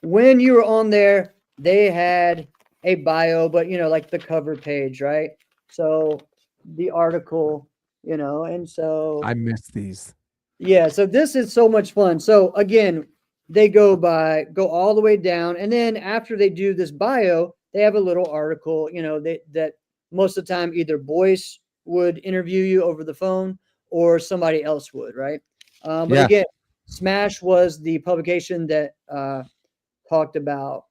when you were on there, they had a bio, but like the cover page, right? So the article, and so I missed these. Yeah, so this is so much fun. So again, they go all the way down, and then after they do this bio, they have a little article, that most of the time either Boyce would interview you over the phone or somebody else would, right? But again, Smash was the publication that talked about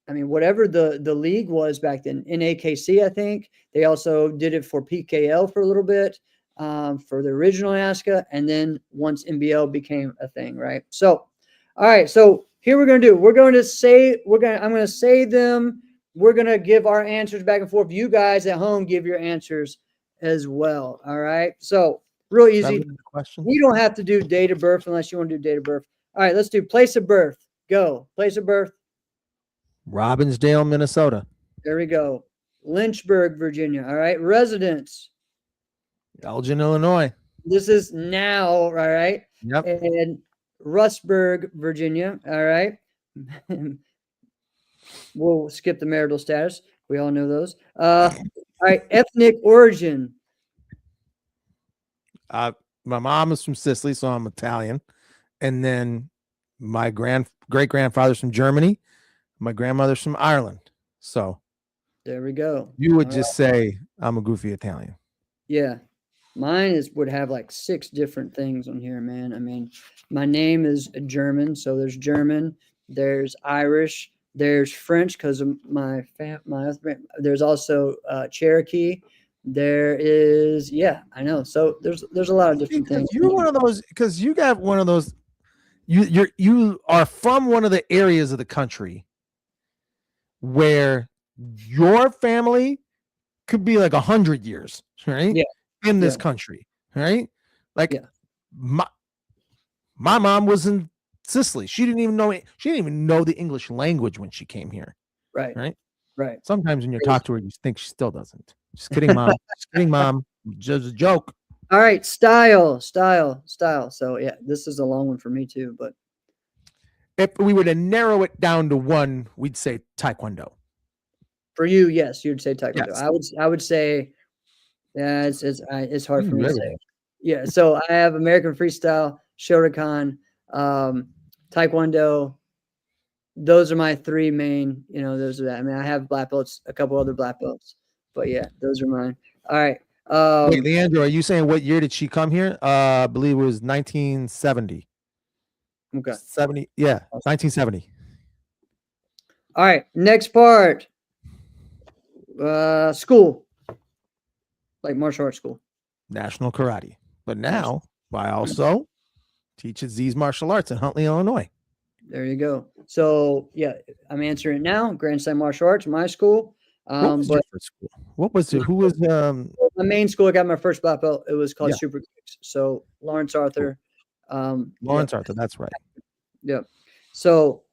whatever the league was back then. In AKC, I think they also did it for PKL for a little bit, for the original NASCA, and then once NBL became a thing, right? So, all right. So here I'm going to say them. We're going to give our answers back and forth. You guys at home give your answers as well. All right. So real easy. We don't have to do date of birth unless you want to do date of birth. All right. Let's do place of birth. Go. Place of birth. Robbinsdale, Minnesota. There we go. Lynchburg, Virginia. All right. Residence. Elgin, Illinois. This is now, all right. Yep. And Rustburg, Virginia. All right. We'll skip the marital status. We all know those. All right. Ethnic origin. My mom is from Sicily, so I'm Italian. And then my great-grandfather's from Germany. My grandmother's from Ireland. So there we go. You would just say I'm a goofy Italian. Yeah. Mine would have like 6 different things on here, man. I mean, my name is German, so there's German, there's Irish, there's French because of my husband. There's also Cherokee. There is, I know. So there's a lot of different things. You're one of those because you got one of those. You are from one of the areas of the country where your family could be like 100 years, right? Yeah. In this country, right? Like my mom was in Sicily. She didn't even know the English language when she came here. Right. Right. Sometimes when you talk to her, you think she still doesn't. Just kidding, mom. Just kidding, mom. Just a joke. All right, style. So yeah, this is a long one for me too. But if we were to narrow it down to one, we'd say Taekwondo. For you, yes, you'd say Taekwondo. Yes. I would say, it's hard for me to say. Yeah, so I have American Freestyle, Shotokan, Taekwondo. Those are my 3 main. Those are that. I mean, I have black belts, a couple other black belts, but yeah, those are mine. All right. Wait, Leandro, are you saying what year did she come here? I believe it was 1970. Okay. 70. Yeah, 1970. All right. Next part. School. Like martial arts school. National Karate. But now I also teach at Z's Martial Arts in Huntley, Illinois. There you go. So yeah, I'm answering it now. Grand Slam Martial Arts, my school. What was your first school? What was it? Who was my main school? I got my first black belt. It was called Super Kicks. So Lawrence Arthur, Lawrence Arthur. That's right. Yep. So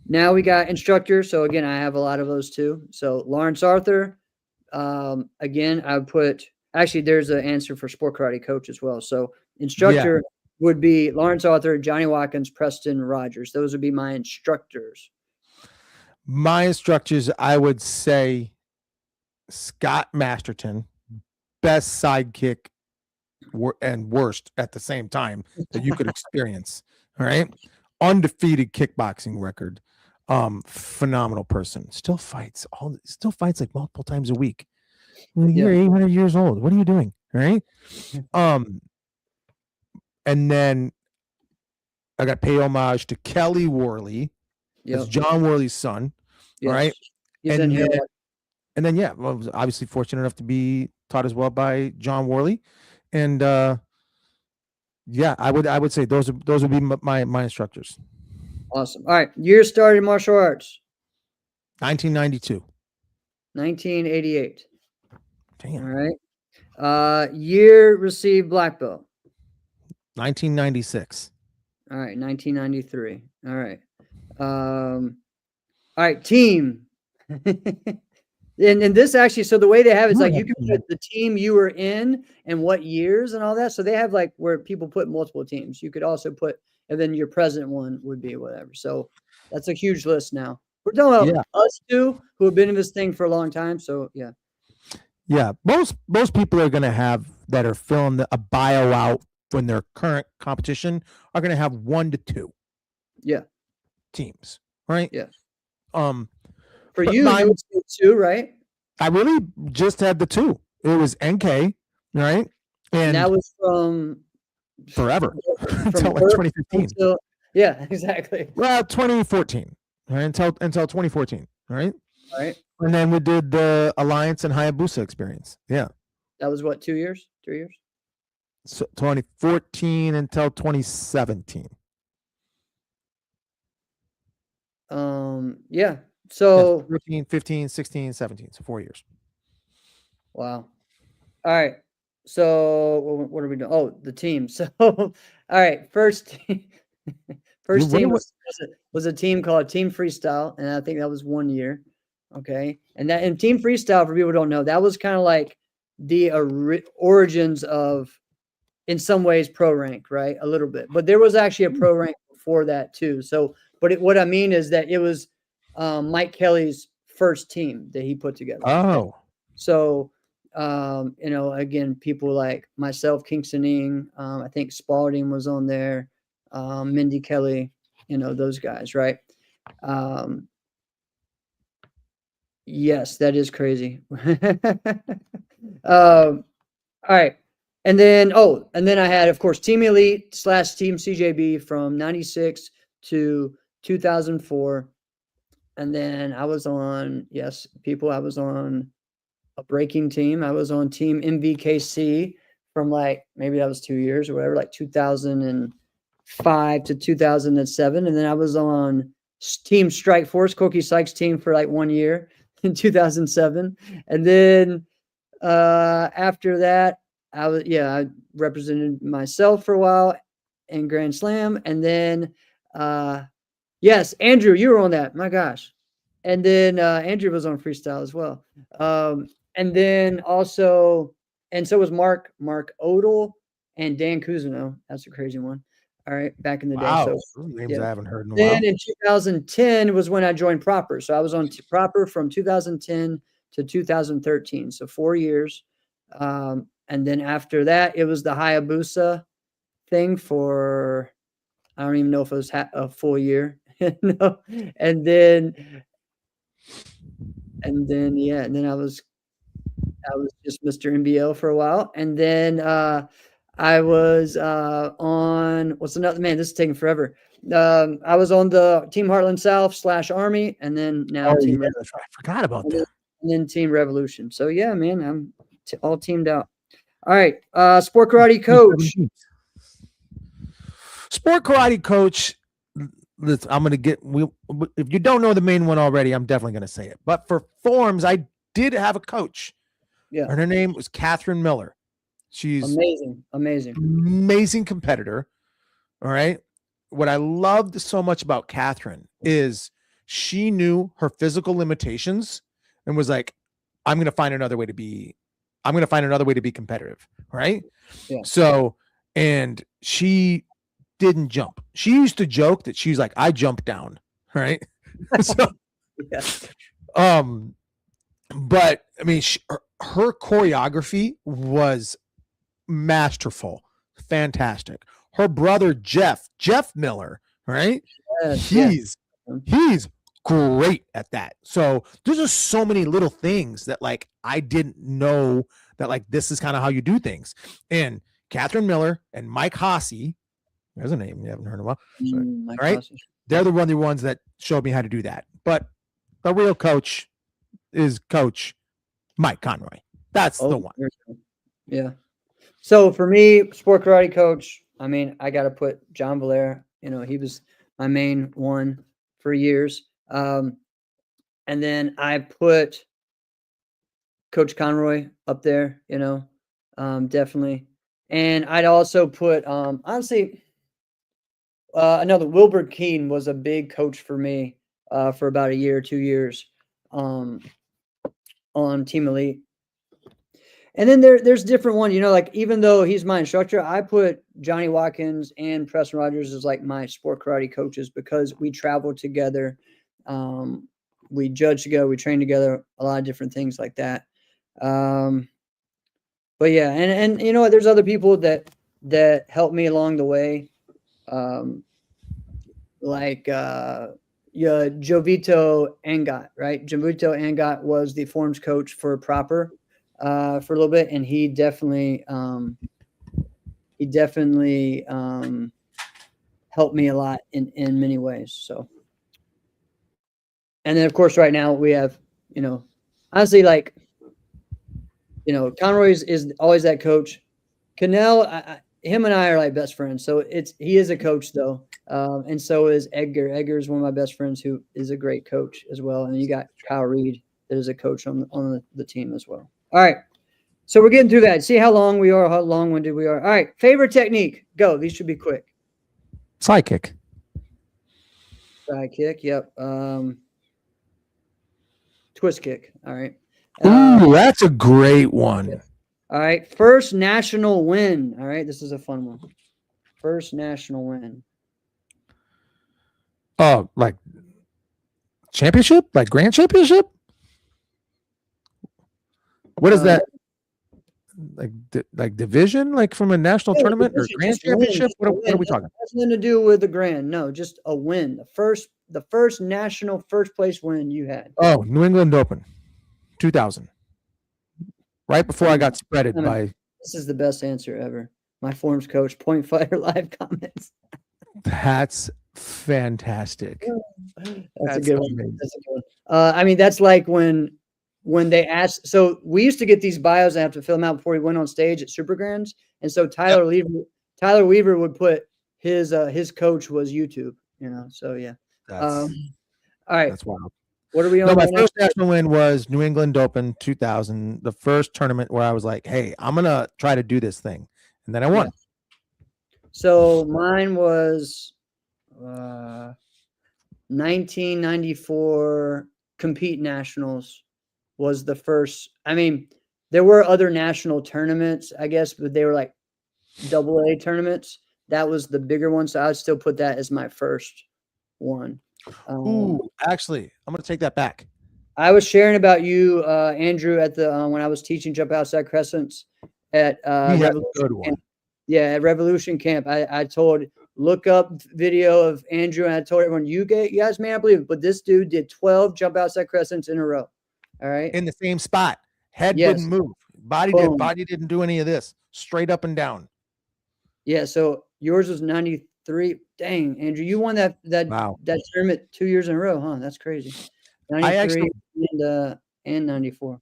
now we got instructor. So again, I have a lot of those too. So Lawrence Arthur. Again, I would put actually there's an answer for sport karate coach as well. So instructor would be Lawrence Arthur, Johnny Watkins, Preston Rogers. Those would be my instructors. My instructors, I would say Scott Masterton, best sidekick and worst at the same time that you could experience. All right. Undefeated kickboxing record. Phenomenal person. Still fights like multiple times a week. You're 800 years old. What are you doing? All right. And then I got pay homage to Kelly Worley. That's John Worley's son. Yes. Right. And then, I was obviously fortunate enough to be taught as well by John Worley. And I would say those would be my instructors. Awesome. All right. Year started martial arts. 1992. 1988. Damn. All right. Year received black belt. 1996. All right. 1993. All right. All right. Team. And this actually, so the way they have it is like you can put the team you were in and what years and all that. So they have like where people put multiple teams. You could also put, and then your present one would be whatever. So that's a huge list now. We're talking about us two who have been in this thing for a long time. So yeah. Yeah. Most people are going to have that are filling a bio out when their current competition are going to have 1 to 2. Yeah. Teams. Right. Yeah. For you, you would say 2, right? I really just had the 2. It was NK, right? And that was from forever until like 2015. Yeah, exactly. Well, 2014, right? Until 2014, right? Right. And then we did the Alliance and Hayabusa experience. Yeah. That was what, 2 years? 3 years? So 2014 until 2017. Yeah. So 14, 15, 16, 17. So 4 years. Wow. All right. So what are we doing? Oh, the team. So all right. First team was a team called Team Freestyle. And I think that was 1 year. Okay. And Team Freestyle, for people who don't know, that was kind of like the origins of, in some ways, pro rank, right? A little bit. But there was actually a pro rank before that too. So, what I mean is that it was Mike Kelly's first team that he put together. Oh. So, again, people like myself, Kingston Ing, I think Spalding was on there, Mindy Kelly, those guys, right? Yes, that is crazy. All right. And then I had, of course, Team Elite / Team CJB from 96 to 2004. And then I was on, I was on a breaking team. I was on Team MVKC from maybe that was 2 years or whatever, like 2005 to 2007. And then I was on Team Strike Force, Corky Sykes' team for 1 year in 2007. And then after that, I represented myself for a while in Grand Slam. And then, yes, Andrew, you were on that. My gosh. And then Andrew was on freestyle as well. And then also, and so was Mark Odell and Dan Cousineau. That's a crazy one. All right, back in the day. So names I haven't heard in a while. Then in 2010 was when I joined Proper. So I was on Proper from 2010 to 2013. So 4 years. And then after that, it was the Hayabusa thing for, I don't even know if it was a full year. No. And then I was just Mr. NBL for a while. And then I was on, what's another, man, this is taking forever. I was on the Team Heartland South / Army, and then now Team Revolution. I forgot about that. And then Team Revolution. So yeah, man, I'm all teamed out. All right, Sport Karate Coach. Sport Karate Coach. Listen, I'm gonna get. If you don't know the main one already, I'm definitely gonna say it. But for forms, I did have a coach. Yeah, and her name was Catherine Miller. She's amazing competitor. All right. What I loved so much about Catherine is she knew her physical limitations and was like, I'm going to find another way to be competitive. Right. Yeah. So, and she didn't jump. She used to joke that she's like, I jump down. Right. So, Yeah. But I mean, her choreography was masterful, fantastic. Her brother Jeff Miller, right? Yes, He's great at that. So there's just so many little things that like I didn't know that like this is kind of how you do things. And Catherine Miller and Mike Hossey, there's a name you haven't heard in a while. Mike right? Hossey. They're the ones that showed me how to do that. But the real coach is Coach Mike Conroy. That's the one. Yeah. So for me, sport karate coach, I mean, I got to put John Valera. You know, he was my main one for years. And then I put Coach Conroy up there, you know, definitely. And I'd also put, honestly, another Wilbur Keene was a big coach for me for about a year, 2 years on Team Elite. And then there's different ones, you know, like even though he's my instructor, I put Johnny Watkins and Preston Rogers as like my sport karate coaches because we travel together. We judge together, we train together, a lot of different things like that. But yeah, and you know what, there's other people that helped me along the way. Like Jovito Angot, right? Jovito Angot was the forms coach for Proper for a little bit, and he definitely helped me a lot in many ways. So, and then of course, right now we have, you know, honestly, like, you know, Conroy is always that coach. Cannell, him and I are like best friends. So he is a coach though. And so is Edgar. Edgar is one of my best friends who is a great coach as well. And you got Kyle Reed that is a coach on the team as well. All right. So we're getting through that. See how long we are, how long-winded we are. All right. Favorite technique. Go. These should be quick. Side kick. Side kick. Yep. Twist kick. All right. Ooh, that's a great one. All right. First national win. All right. This is a fun one. First national win. Oh, like championship? Like grand championship? What is that? Like division? Like from a national tournament or grand championship? What are we talking? Has nothing to do with the grand. No, just a win. The first national first place win you had. Oh, New England Open, 2000. Right before I got spreaded by. This is the best answer ever. My forms coach, Point Fighter live comments. That's fantastic. That's a good one. That's a good one. I mean, that's like when they asked. So we used to get these bios and have to fill them out before we went on stage at Super Grands. And so Tyler Weaver would put his coach was YouTube. You know, so yeah. All right. That's wild. What are we on? No, my first national win was New England Open 2000, the first tournament where I was like, hey, I'm going to try to do this thing. And then I won. Yeah. So mine was 1994 Compete Nationals was the first. I mean, there were other national tournaments, I guess, but they were like AA tournaments. That was the bigger one. So I would still put that as my first one. Ooh, actually, I'm going to take that back. I was sharing about you, Andrew, at the when I was teaching jump outside crescents at at Revolution Camp. I told, look up video of Andrew, and I told everyone, you guys may not believe it, but this dude did 12 jump outside crescents in a row. All right, in the same spot. Head didn't move. Body didn't do any of this. Straight up and down. Yeah. So yours was 93. Dang, Andrew, you won that tournament 2 years in a row, huh? That's crazy. 93 and 94.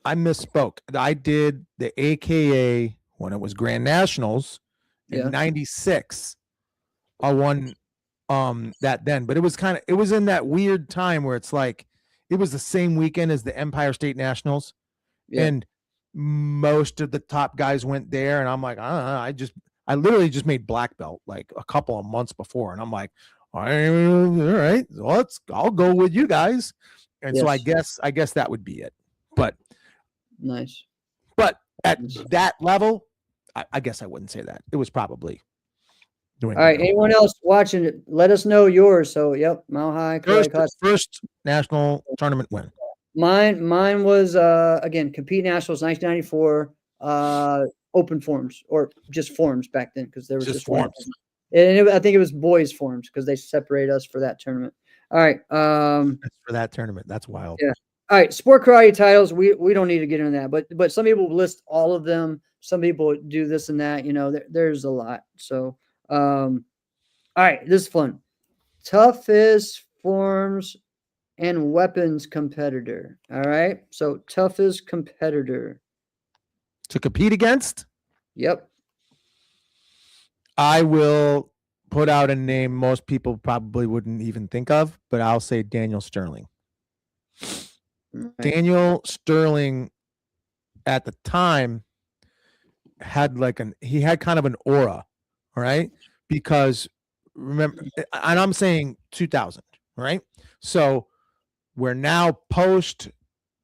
I misspoke. I did the AKA when it was Grand Nationals in 96. I won that then, but it was in that weird time where it's like it was the same weekend as the Empire State Nationals. Yeah. And most of the top guys went there, and I'm like, I I literally just made black belt like a couple of months before, and I'm like, all right, I'll go with you guys. And so I guess that would be it. But nice. But at that level, I guess I wouldn't say that. It was probably doing. All right. Anyone else watching it? Let us know yours. So, yep, Mile High. First national tournament win. Mine was again Compete Nationals 1994. Open forms or just forms back then because there was just forms. And I think it was boys forms because they separate us for that tournament. All right. For that tournament, that's wild. Yeah. All right. Sport karate titles. We don't need to get into that, but some people list all of them. Some people do this and that. You know, there's a lot. So, all right, this is fun. Toughest forms and weapons competitor. All right. So toughest competitor to compete against. Yep. I will put out a name most people probably wouldn't even think of, but I'll say Daniel Sterling. Right. Daniel Sterling at the time had he had kind of an aura, right? Because remember, and I'm saying 2000, right? So we're now post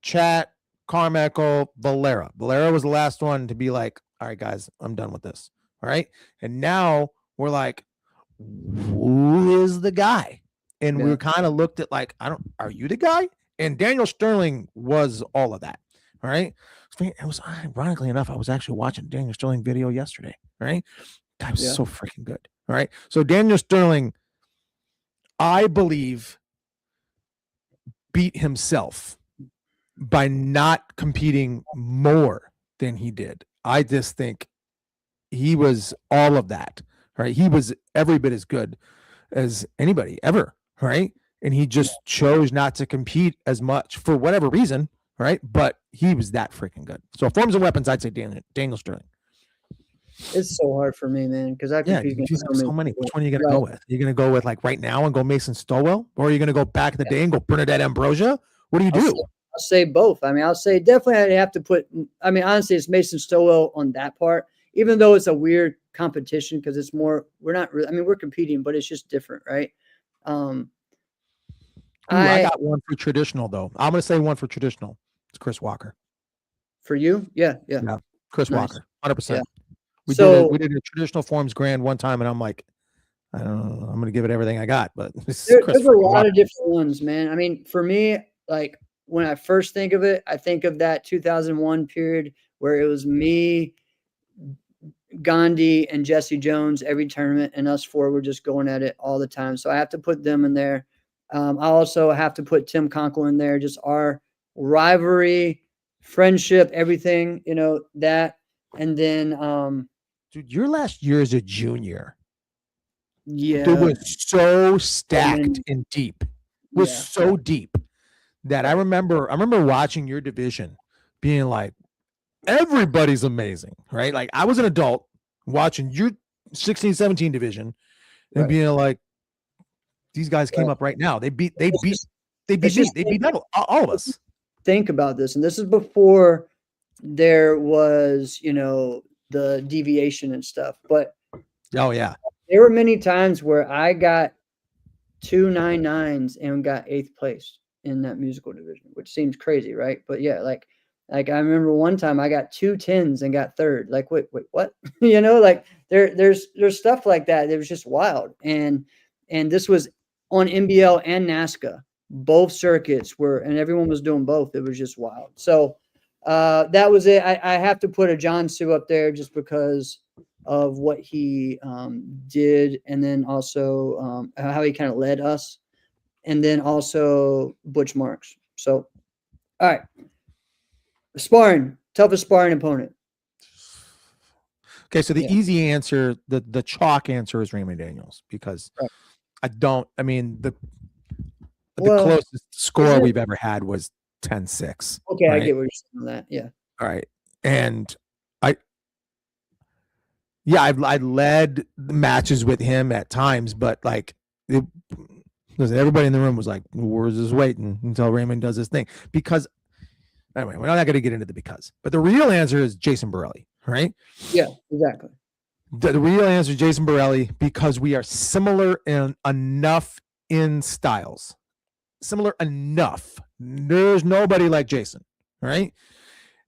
Chat, Carmichael, Valera. Valera was the last one to be like, all right, guys, I'm done with this. All right. And now we're like, who is the guy? And we kind of looked at like, are you the guy? And Daniel Sterling was all of that. All right. It was ironically enough, I was actually watching Daniel Sterling video yesterday. Right. Guy was so freaking good. All right. So Daniel Sterling, I believe, beat himself by not competing more than he did. I just think he was all of that, right? He was every bit as good as anybody ever, right? And he just chose not to compete as much for whatever reason, right? But he was that freaking good. So forms and weapons, I'd say Daniel Sterling. It's so hard for me, man, because I compete against so many. Which one are you going to go with? Are you going to go with like right now and go Mason Stowell? Or are you going to go back in the day and go Bernadette Ambrosia? What do you do? I'll say both. I mean, I'll say definitely I'd have to put, I mean, honestly, it's Mason Stowell on that part, even though it's a weird competition because it's more, we're not really, I mean, we're competing, but it's just different, right? I got one for traditional, though. I'm going to say one for traditional. It's Chris Walker. For you? Yeah. Chris Walker, 100%. Yeah. We did a traditional forms grand one time, and I'm like, I don't know, I'm going to give it everything I got. But there's a lot of different ones, man. I mean, for me, like when I first think of it, I think of that 2001 period where it was me, Gandhi, and Jesse Jones every tournament, and us four were just going at it all the time. So I have to put them in there. I also have to put Tim Conkle in there, just our rivalry, friendship, everything, you know, that. And then, dude, your last year as a junior, it was so stacked and deep. It was so deep that I remember watching your division being like, everybody's amazing, right? Like I was an adult watching your 16-17 division and being like, these guys came up right now. They beat all of us. Think about this. And this is before there was, you know, the deviation and stuff. But there were many times where I got 2 9-9s and got 8th place in that musical division, which seems crazy, right? But yeah, like I remember one time I got 2 10s and got 3rd. Like, wait, what? You know, like there's stuff like that. It was just wild. And this was on NBL and NASCA. Both circuits were, and everyone was doing both. It was just wild. So that was it. I have to put a John Sue up there just because of what he did, and then also how he kind of led us, and then also Butch Marks. So, all right. Sparring, toughest sparring opponent. Okay, so the easy answer, the chalk answer is Raymond Daniels, because the closest score we've ever had was 10-6. Okay, right? I get what you're saying on that. Yeah. All right. And I led matches with him at times, but like everybody in the room was like, we're just waiting until Raymond does his thing. Because anyway, we're not going to get into the because. But the real answer is Jason Borelli, right? Yeah, exactly. The real answer is Jason Borelli, because we are similar in enough in styles. Similar enough. There's nobody like Jason, right?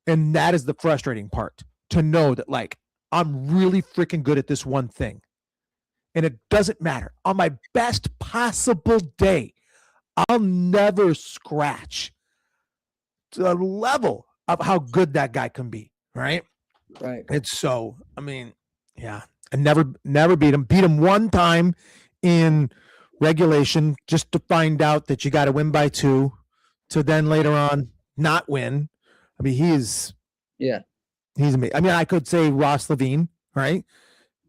And that is the frustrating part, to know that, like, I'm really freaking good at this one thing. And it doesn't matter. On my best possible day, I'll never scratch the level of how good that guy can be, right? Right. It's so, I mean, yeah. I never beat him. Beat him one time in regulation, just to find out that you got to win by 2, to then later on not win. I mean, he's amazing. I mean, I could say Ross Levine, right?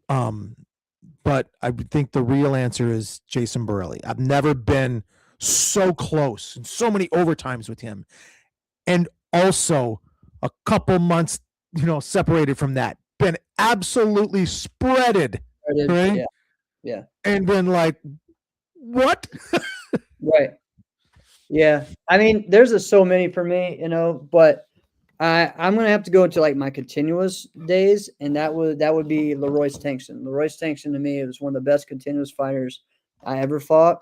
But I would think the real answer is Jason Borelli. I've never been so close and so many overtimes with him. And also a couple months, separated from that. Been absolutely spreaded. Right? Yeah. And been like, what? Right. Yeah. I mean, there's so many for me, but I'm gonna have to go into like my continuous days, and that would be Leroy Stanksian. Leroy Stanksian to me was one of the best continuous fighters I ever fought.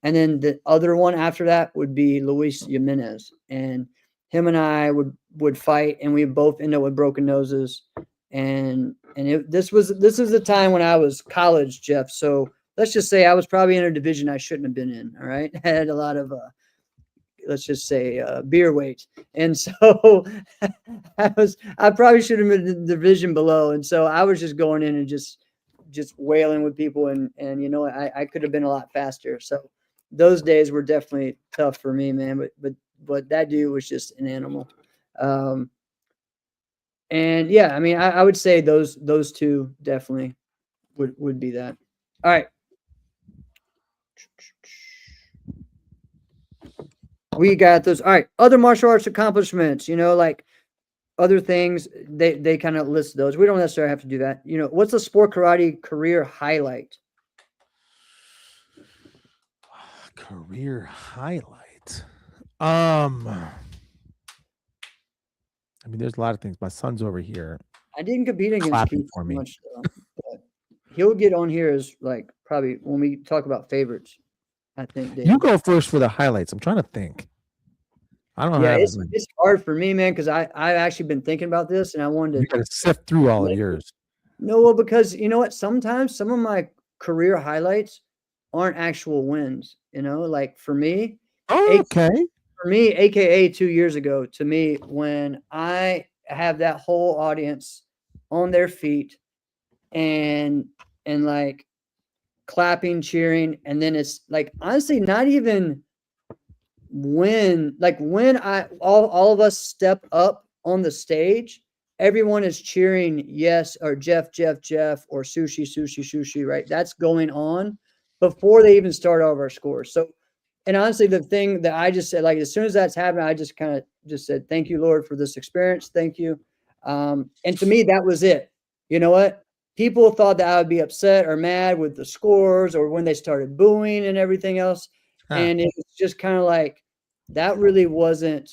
And then the other one after that would be Luis Jimenez, and him and I would fight, and we both end up with broken noses. And this is the time when I was college, Jeff. So let's just say I was probably in a division I shouldn't have been in. All right, I had a lot of let's just say beer weight, and so I probably should have been in the division below, and so I was just going in and just wailing with people, and I could have been a lot faster. So those days were definitely tough for me, man. But that dude was just an animal. And yeah, I mean, I would say those two definitely would be that. All right. We got those. All right. Other martial arts accomplishments, like other things, they kind of list those. We don't necessarily have to do that. What's the sport karate career highlight? Career highlight. I mean, there's a lot of things. My son's over here. I didn't compete against Keith for me. Much, but he'll get on here as like probably when we talk about favorites. I think you go first for the highlights. I'm trying to think. I don't know. Yeah, it's hard for me, man, because I've actually been thinking about this, and I wanted to. You got to sift through all of yours. No, well, because you know what? Sometimes some of my career highlights aren't actual wins. Like for me. Oh, okay. For me, AKA 2 years ago, to me, when I have that whole audience on their feet and like clapping, cheering, and then it's like honestly not even when all of us step up on the stage, everyone is cheering yes or Jeff or sushi, right? That's going on before they even start all of our scores. So, and honestly, the thing that I just said, like as soon as that's happened, I just kind of just said, thank you, Lord, for this experience. Thank you. And to me, that was it. You know what? People thought that I would be upset or mad with the scores or when they started booing and everything else. Huh. And it was just kind of like, that really wasn't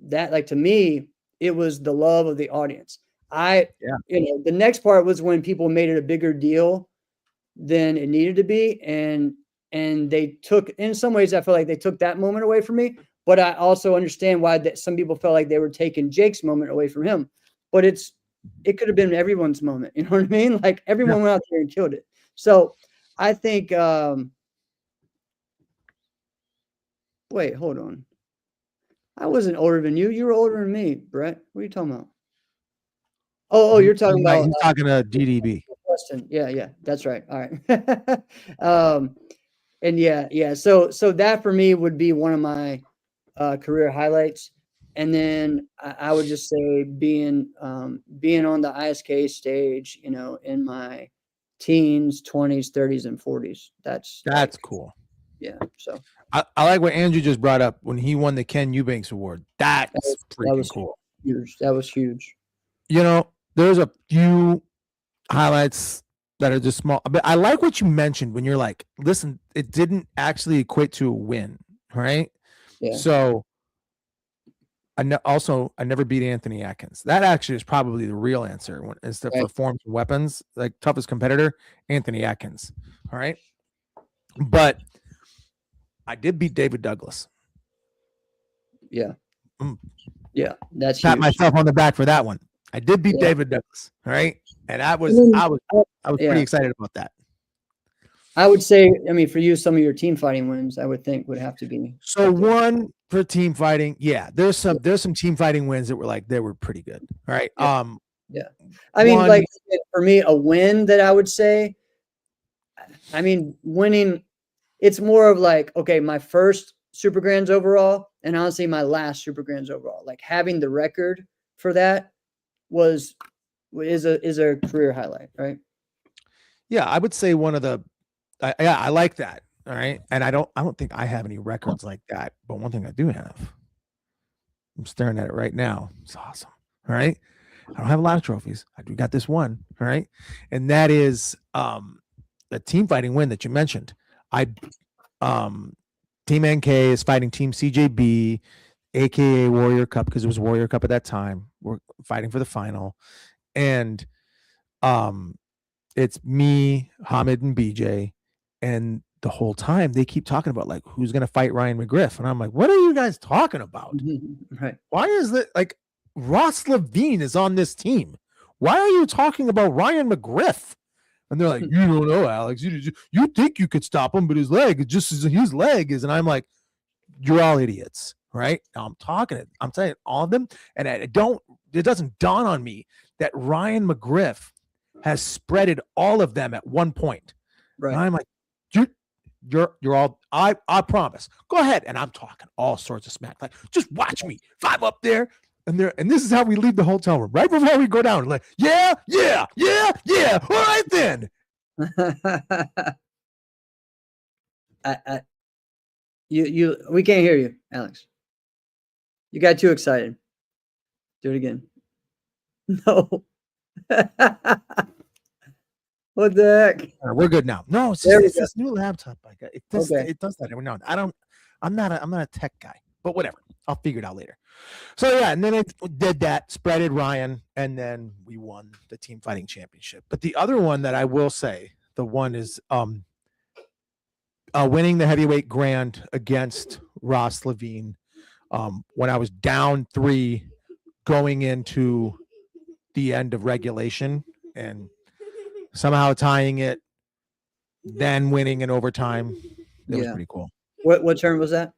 that, like, to me, it was the love of the audience. The next part was when people made it a bigger deal than it needed to be. And they took, in some ways, I feel like they took that moment away from me, but I also understand why that some people felt like they were taking Jake's moment away from him, but it could have been everyone's moment. You know what I mean? Like everyone went out there and killed it. So I think, wait, hold on. I wasn't older than you. You were older than me, Brett. What are you talking about? Oh, you're talking about. He's talking to DDB. Weston. Yeah, that's right. All right. And yeah. So that for me would be one of my career highlights. And then I would just say being on the ISK stage, in my teens, 20s, 30s, and 40s. That's cool. Yeah. So I like what Andrew just brought up when he won the Ken Eubanks Award. That was cool. Huge. That was huge. There's a few highlights that are just small, but I like what you mentioned when you're like, listen, it didn't actually equate to a win, right? Yeah. So I never beat Anthony Atkins. That actually is probably the real answer. Instead for forms and weapons, like toughest competitor, Anthony Atkins. All right, but I did beat David Douglas. Yeah, Mm. yeah, that's Pat huge. myself on the back for that one. I did beat David Douglas. All right, and I was pretty excited about that. I would say, I mean, for you, some of your team fighting wins, I would think would have to be. So one for team fighting, yeah. There's some team fighting wins that were like they were pretty good. All right. Yeah. I mean, like for me, a win that I would say, I mean, winning, it's more of like, okay, my first Super Grands overall, and honestly, my last Super Grands overall. Like having the record for that is a career highlight, right? Yeah, I would say one of the I like that. All right. And I don't think I have any records like that. But one thing I do have, I'm staring at it right now. It's awesome. All right. I don't have a lot of trophies. I do got this one. All right. And that is the team fighting win that you mentioned. Team NK is fighting Team CJB, aka Warrior Cup, because it was Warrior Cup at that time. We're fighting for the final. And it's me, Hamid, and BJ. And the whole time they keep talking about like who's gonna fight Ryan McGriff. And I'm like, what are you guys talking about? Right. Why is that like Ross Levine is on this team? Why are you talking about Ryan McGriff? And they're like, you don't know, Alex. You think you could stop him, but his leg is. And I'm like, you're all idiots, right? Now I'm saying all of them, and it doesn't dawn on me that Ryan McGriff has spreaded all of them at one point. Right. And I'm like, you're all, I promise. Go ahead. And I'm talking all sorts of smack. Like, just watch me. 5 up there. And this is how we leave the hotel room. Right before we go down. Like, yeah. All right then. We can't hear you, Alex. You got too excited. Do it again. No. What the heck? We're good now. No, it's this new laptop I got. It does that every now and then. I'm not a tech guy, but whatever. I'll figure it out later. So yeah, and then it did that, spreaded Ryan, and then we won the team fighting championship. But the other one that I will say, the one is winning the heavyweight grand against Ross Levine when I was down 3 going into the end of regulation and somehow tying it, then winning in overtime. It was pretty cool. What tournament was that?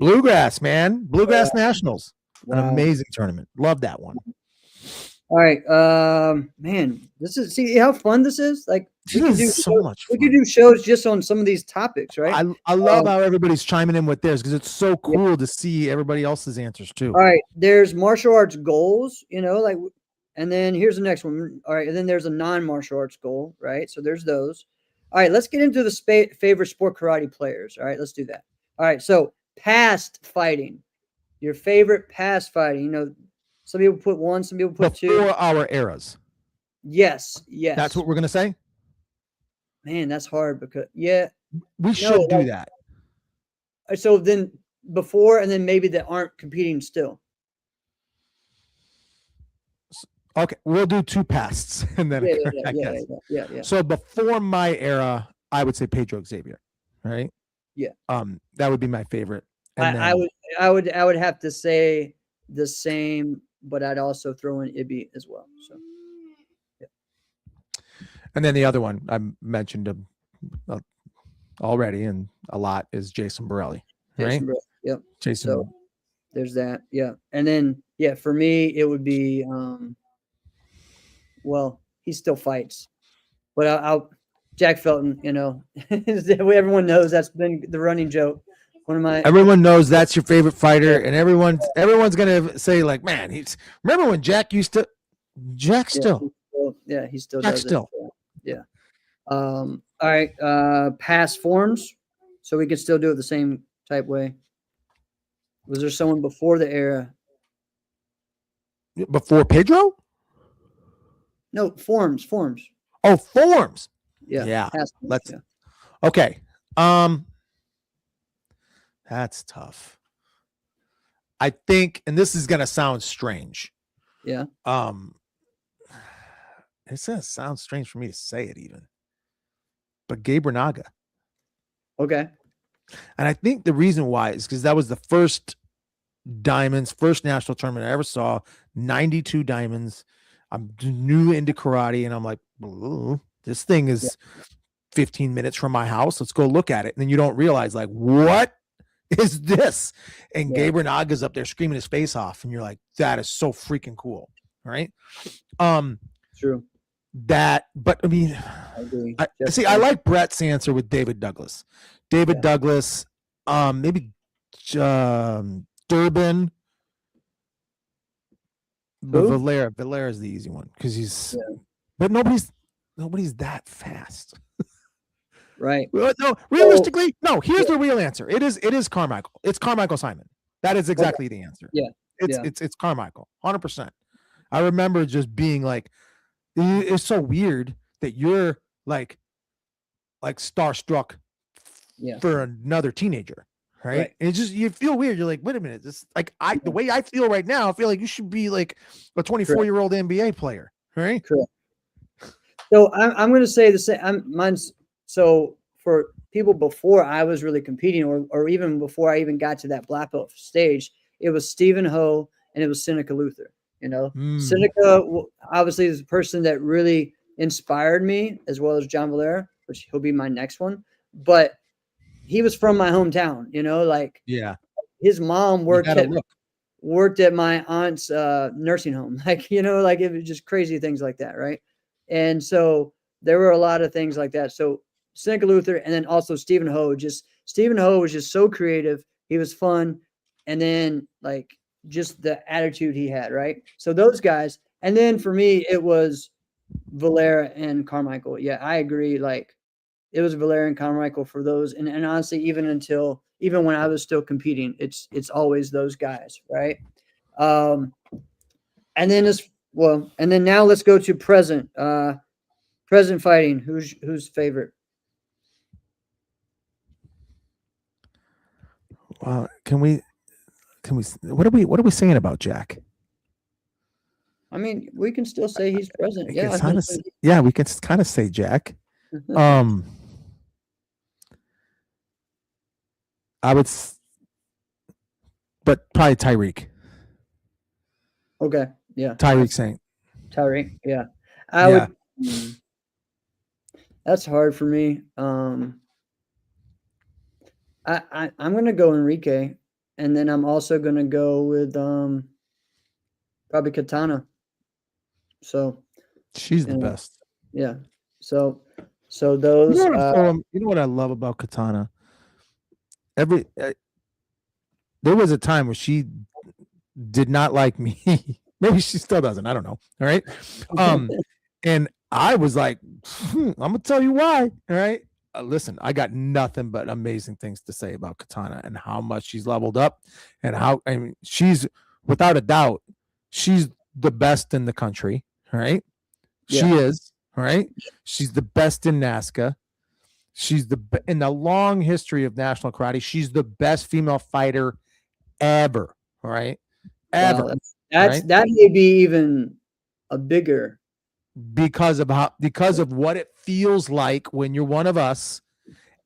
Bluegrass, man. Bluegrass Nationals. Wow. An amazing tournament. Love that one. All right. Man, see how fun this is? Like we could do so much fun. We could do shows just on some of these topics, right? I love how everybody's chiming in with theirs because it's so cool to see everybody else's answers too. All right. There's martial arts goals, like, and then here's the next one. All right. And then there's a non-martial arts goal, right? So there's those. All right. Let's get into the favorite sport karate players. All right. Let's do that. All right. So past fighting, your favorite past fighting. Some people put 1, some people put 2. Before our eras. Yes. That's what we're gonna say. Man, that's hard because we should do that. So then before, and then maybe that aren't competing still. Okay, we'll do 2 pasts and then yeah. So before my era, I would say Pedro Xavier, right? Yeah. That would be my favorite. And I would have to say the same, but I'd also throw in Ibby as well. So. And then the other one I mentioned already and a lot is Jason Borelli, right? Yep. Jason. So there's that. Yeah. And then, for me, it would be, well, he still fights, but Jack Felton, everyone knows that's been the running joke. Everyone knows that's your favorite fighter, and everyone's gonna say like, man, remember when Jack used to? Jack still. He still Jack does still. Yeah. All right. Past forms, so we could still do it the same type way. Was there someone before the era? Before Pedro? No, forms. Oh, forms. Yeah. Let's. Okay. That's tough. I think, and this is gonna sound strange. Yeah. It's gonna sound strange for me to say it even, but Gabe Renaga. Okay. And I think the reason why is because that was the first diamonds, first national tournament I ever saw. 92 diamonds. I'm new into karate, and I'm like, "Ooh, this thing is 15 minutes from my house. Let's go look at it." And then you don't realize, like, what is this? And Yeah. Gabe Renaga's up there screaming his face off, and you're like, that is so freaking cool, right? True. That, but I mean, I agree. I like Brett's answer with David Douglas. David Douglas, maybe Durbin. But Valera is the easy one because he's, but nobody's that fast. Right. Well, no, realistically, no. Here's the real answer. It is Carmichael. It's Carmichael Simon. That is exactly the answer. Yeah. It's Carmichael, 100%. I remember just being like, it's so weird that you're like starstruck for another teenager, right? And it's just, you feel weird. You're like, wait a minute, this like the way I feel right now, I feel like you should be like a 24-year-old NBA player, right? Correct. So I'm going to say the same. Mine's so for people before I was really competing, or even before I even got to that black belt stage, it was Stephen Ho and it was Seneca Luther. You know, Seneca obviously is a person that really inspired me, as well as John Valera, which he'll be my next one. But he was from my hometown, you know, like his mom worked at my aunt's nursing home, like, you know, like it was just crazy things like that, right? And so there were a lot of things like that. So Seneca Luther, and then also Stephen Ho. Stephen Ho was just so creative. He was fun, and then like just the attitude he had, right? So those guys, and then for me it was Valera and Carmichael. Yeah, I agree. Like it was Valera and Carmichael for those, and honestly, even when I was still competing, it's always those guys, right? And then now let's go to present. Present fighting. Who's favorite? Well, can we? What are we saying about Jack? I mean, we can still say he's present. We can kind of say Jack. I would, but probably Tyreek. Okay, yeah. Tyreek Saint. Tyreek, yeah. I would. That's hard for me. I'm gonna go Enrique, and then I'm also gonna go with probably Katana. So she's the best. Yeah. So those. You know what I love about Katana? There was a time where she did not like me. Maybe she still doesn't. I don't know. All right. And I was like, I'm gonna tell you why. All right. Listen, I got nothing but amazing things to say about Katana and how much she's leveled up, and how, I mean, she's without a doubt, she's the best in the country. All right. Yeah. She is. All right. She's the best in NASCA. She's in the long history of national karate, she's the best female fighter ever. All right. Ever. Wow, that may be even a bigger, because of what it feels like when you're one of us,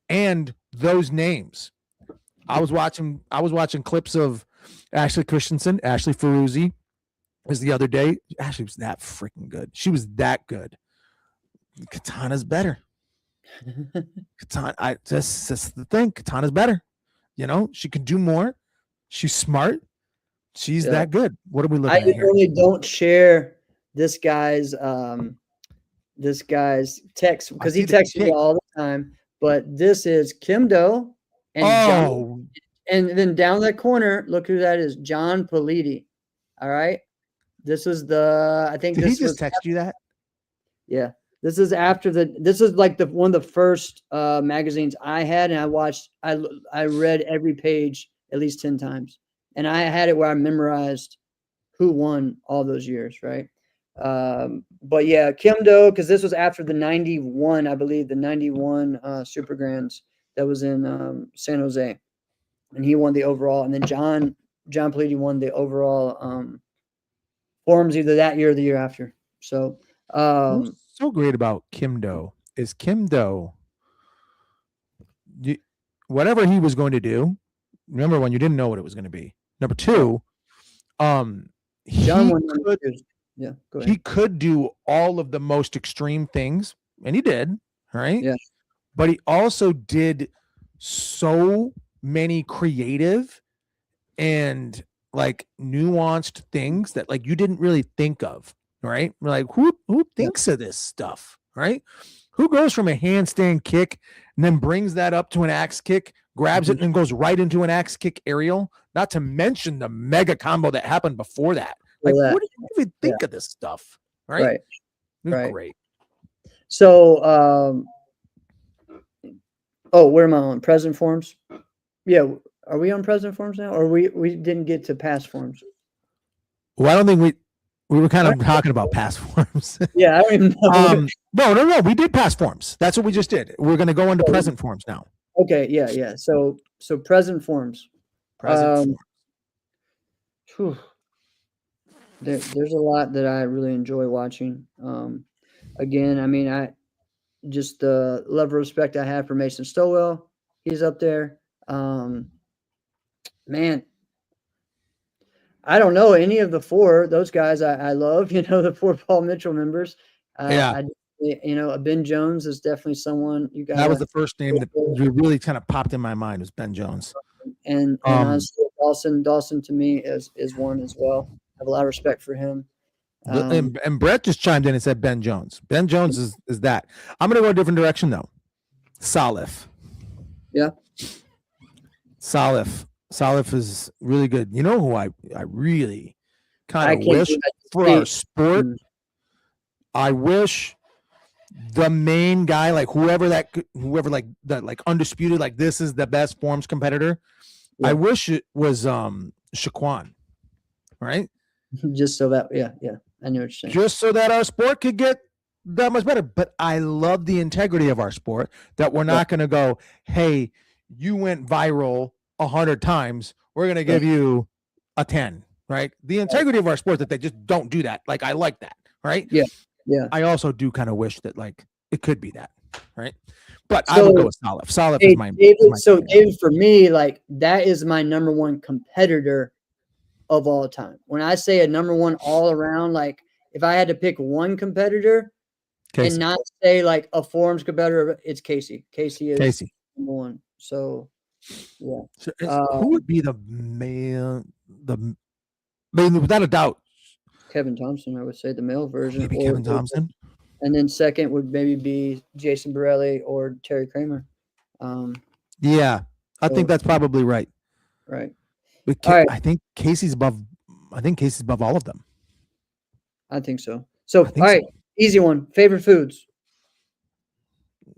and those names. I was watching clips of Ashley Christensen, Ashley Ferruzzi was the other day. Ashley was that freaking good. She was that good. Katana's better. Katana, that's the thing. Katana's better. You know, she can do more. She's smart. She's that good. What are we looking at here? I really don't share this guy's text, because he texts me all the time. But this is Kim Do, and and then down that corner, look who that is, John Politi. All right, this is I think Did he just text you that? Yeah, this is after this is like one of the first magazines I had, and I read every page at least 10 times, and I had it where I memorized who won all those years, right? But yeah, Kim Do, because this was after the 91, I believe, the 91 Super Grands that was in San Jose, and he won the overall. And then John John Paliti won the overall forums either that year or the year after. So What's so great about Kim Do is Kim Do, whatever he was going to do, remember when you didn't know what it was going to be. Number two, John he won could, yeah, go ahead. he could do all of the most extreme things, and he did, right? Yeah. But he also did so many creative and like nuanced things that like you didn't really think of, right? Like who thinks of this stuff, right? Who goes from a handstand kick and then brings that up to an axe kick, grabs it, and then goes right into an axe kick aerial? Not to mention the mega combo that happened before that. Like, what do you even think of this stuff? Right. It was great. So, where am I on? Present forms? Yeah. Are we on present forms now? Or we didn't get to past forms? Well, I don't think we were kind of talking about past forms. Yeah, I don't even know. No. We did past forms. That's what we just did. We're going to go into present forms now. Okay. Yeah. So present forms. Present forms. There's a lot that I really enjoy watching. Again, I mean, I just the level of respect I have for Mason Stowell. He's up there. Man, I don't know any of the four. Those guys I love. The four Paul Mitchell members. Ben Jones is definitely someone you got. That was the first name that really kind of popped in my mind was Ben Jones. And honestly, Dawson to me is one as well. I have a lot of respect for him. And Brett just chimed in and said Ben Jones. Ben Jones is that. I'm going to go a different direction though. Salif. Yeah. Salif is really good. You know who I really kind of wish for our sport? I wish the main guy, like whoever like that, like undisputed, like this is the best forms competitor. Yeah. I wish it was Shaquan, right? Just so that, yeah, I know what you're saying. Just so that our sport could get that much better. But I love the integrity of our sport that we're not going to go, hey, you went viral 100 times. We're going to give you a 10, right? The integrity of our sport that they just don't do that. Like, I like that, right? Yeah. I also do kind of wish that like it could be that, right? But I would go with Salif. Salif is my David. David, for me, like that is my number one competitor of all time. When I say a number one all around, like if I had to pick one competitor and not say like a forums competitor, it's Casey. Casey is number one. So yeah. So who would be the without a doubt? Kevin Thompson, I would say the male version. Maybe Kevin Thompson. And then second would maybe be Jason Borelli or Terry Kramer. Yeah, I think that's probably right. Right. But I think Casey's above. I think Casey's above all of them. I think so. So, all right, easy one. Favorite foods.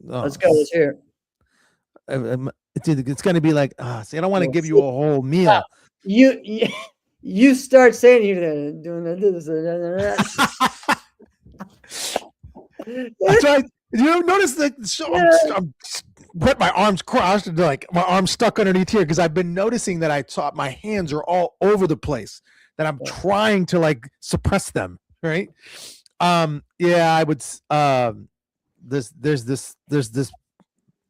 Let's go. Let's hear it. It's going to be like, see, I don't want to give you a whole meal. You start saying you're doing this. That's right. You notice that I'm put my arms crossed and like my arms stuck underneath here because I've been noticing that my hands are all over the place. That I'm trying to like suppress them. Right. I would. There's this.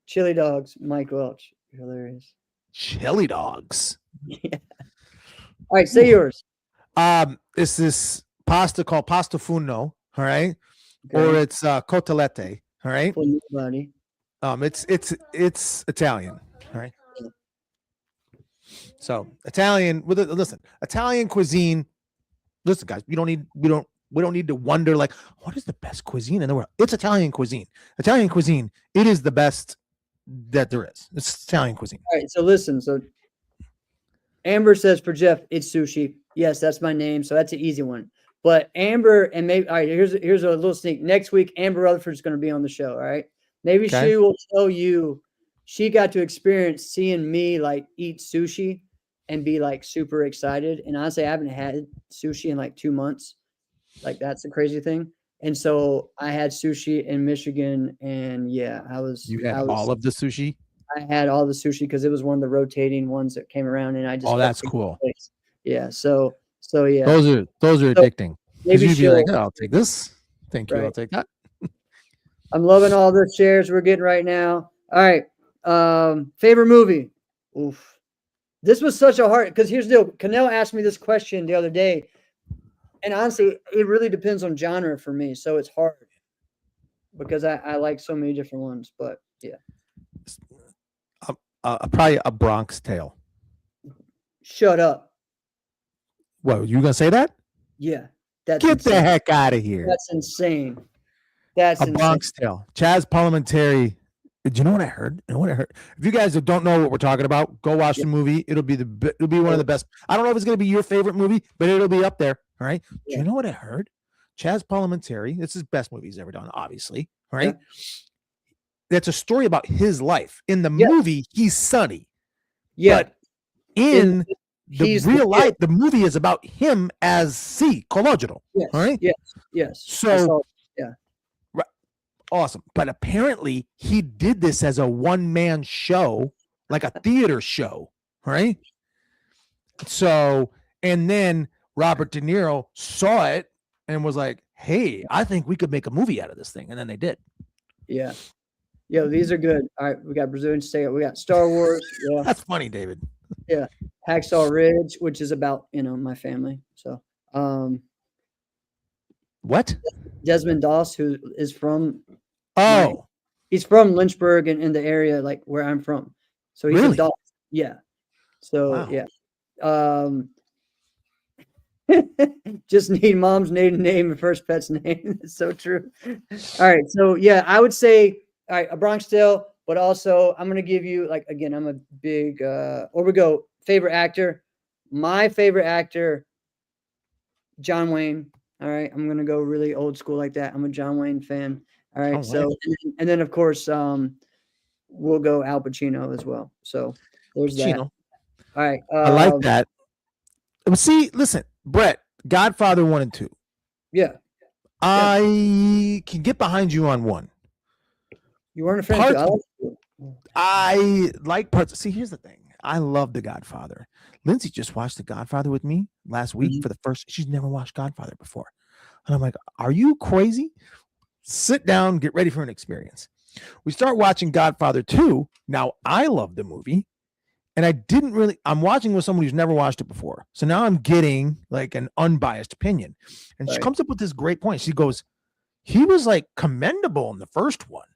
Chili dogs. Mike Welch. Hilarious. Chili dogs. Yeah. All right, say yours. It's this pasta called pasta funno, all right? Okay. Or it's cotolette, all right? It's Italian, all right? So Italian. Listen, Italian cuisine. Listen, guys, we don't need to wonder like what is the best cuisine in the world. It's Italian cuisine. Italian cuisine. It is the best that there is. It's Italian cuisine. All right. So listen. So Amber says for Jeff, it's sushi. Yes, that's my name. So that's an easy one. But Amber and maybe all right. Here's a little sneak. Next week, Amber Rutherford's going to be on the show. All right. Maybe she will tell you she got to experience seeing me like eat sushi and be like super excited. And honestly, I haven't had sushi in like 2 months. Like that's the crazy thing. And so I had sushi in Michigan, and yeah, You had all of the sushi. I had all the sushi because it was one of the rotating ones that came around, and I just that's cool. Yeah. So yeah. Those are So addicting. Because maybe you'd be like, she'll. oh, I'll take this. Thank you. I'll Right. take that. I'm loving all the shares we're getting right now. All right. Favorite movie. Oof. This was such a hard because here's the deal. Canel asked me this question the other day. And honestly, it really depends on genre for me. So it's hard because I like so many different ones. But yeah. Probably A Bronx Tale. Shut up. What, you gonna say that? Yeah. That's Get insane. the heck out of here. That's insane. That's A insane. Bronx Tale. Chaz Palminteri. Do you know what I heard? You know what I heard? If you guys don't know what we're talking about, go watch the movie. It'll be one of the best. I don't know if it's going to be your favorite movie, but it'll be up there. All right. Do you know what I heard? Chaz Palminteri. This is the best movie he's ever done, obviously. All right. Yeah. That's a story about his life. In the movie, he's Sonny. Yeah. But in the real life, the movie is about him as C. Colangelo. Yes. All right. Yes. So awesome. But apparently he did this as a one-man show, like a theater show, right? So, and then Robert De Niro saw it and was like, hey, I think we could make a movie out of this thing. And then they did. Yeah. Yo, these are good. All right. We got Brazilian Steel. We got Star Wars. Yeah. That's funny, David. Yeah. Hacksaw Ridge, which is about, my family. So, what? Desmond Doss, who is from he's from Lynchburg and in the area like where I'm from. So he's a dog. Yeah. So yeah. Just need mom's maiden name and first pet's name. It's so true. All right. So yeah, I would say A Bronx Tale, but also I'm gonna give you again, I'm a big favorite actor. My favorite actor, John Wayne. All right, I'm gonna go really old school like that. I'm a John Wayne fan. All right, and then of course we'll go Al Pacino as well. So there's that. All right, I like that. See, listen, Brett, Godfather 1 and 2. Yeah, I can get behind you on 1. You weren't a fan. I like parts. See, here's the thing. I love The Godfather. Lindsay just watched The Godfather with me last week for the first. She's never watched Godfather before. And I'm like, are you crazy? Sit down, get ready for an experience. We start watching Godfather 2. Now, I love the movie. And I'm watching with someone who's never watched it before. So now I'm getting like an unbiased opinion. And she comes up with this great point. She goes, he was like commendable in the first one.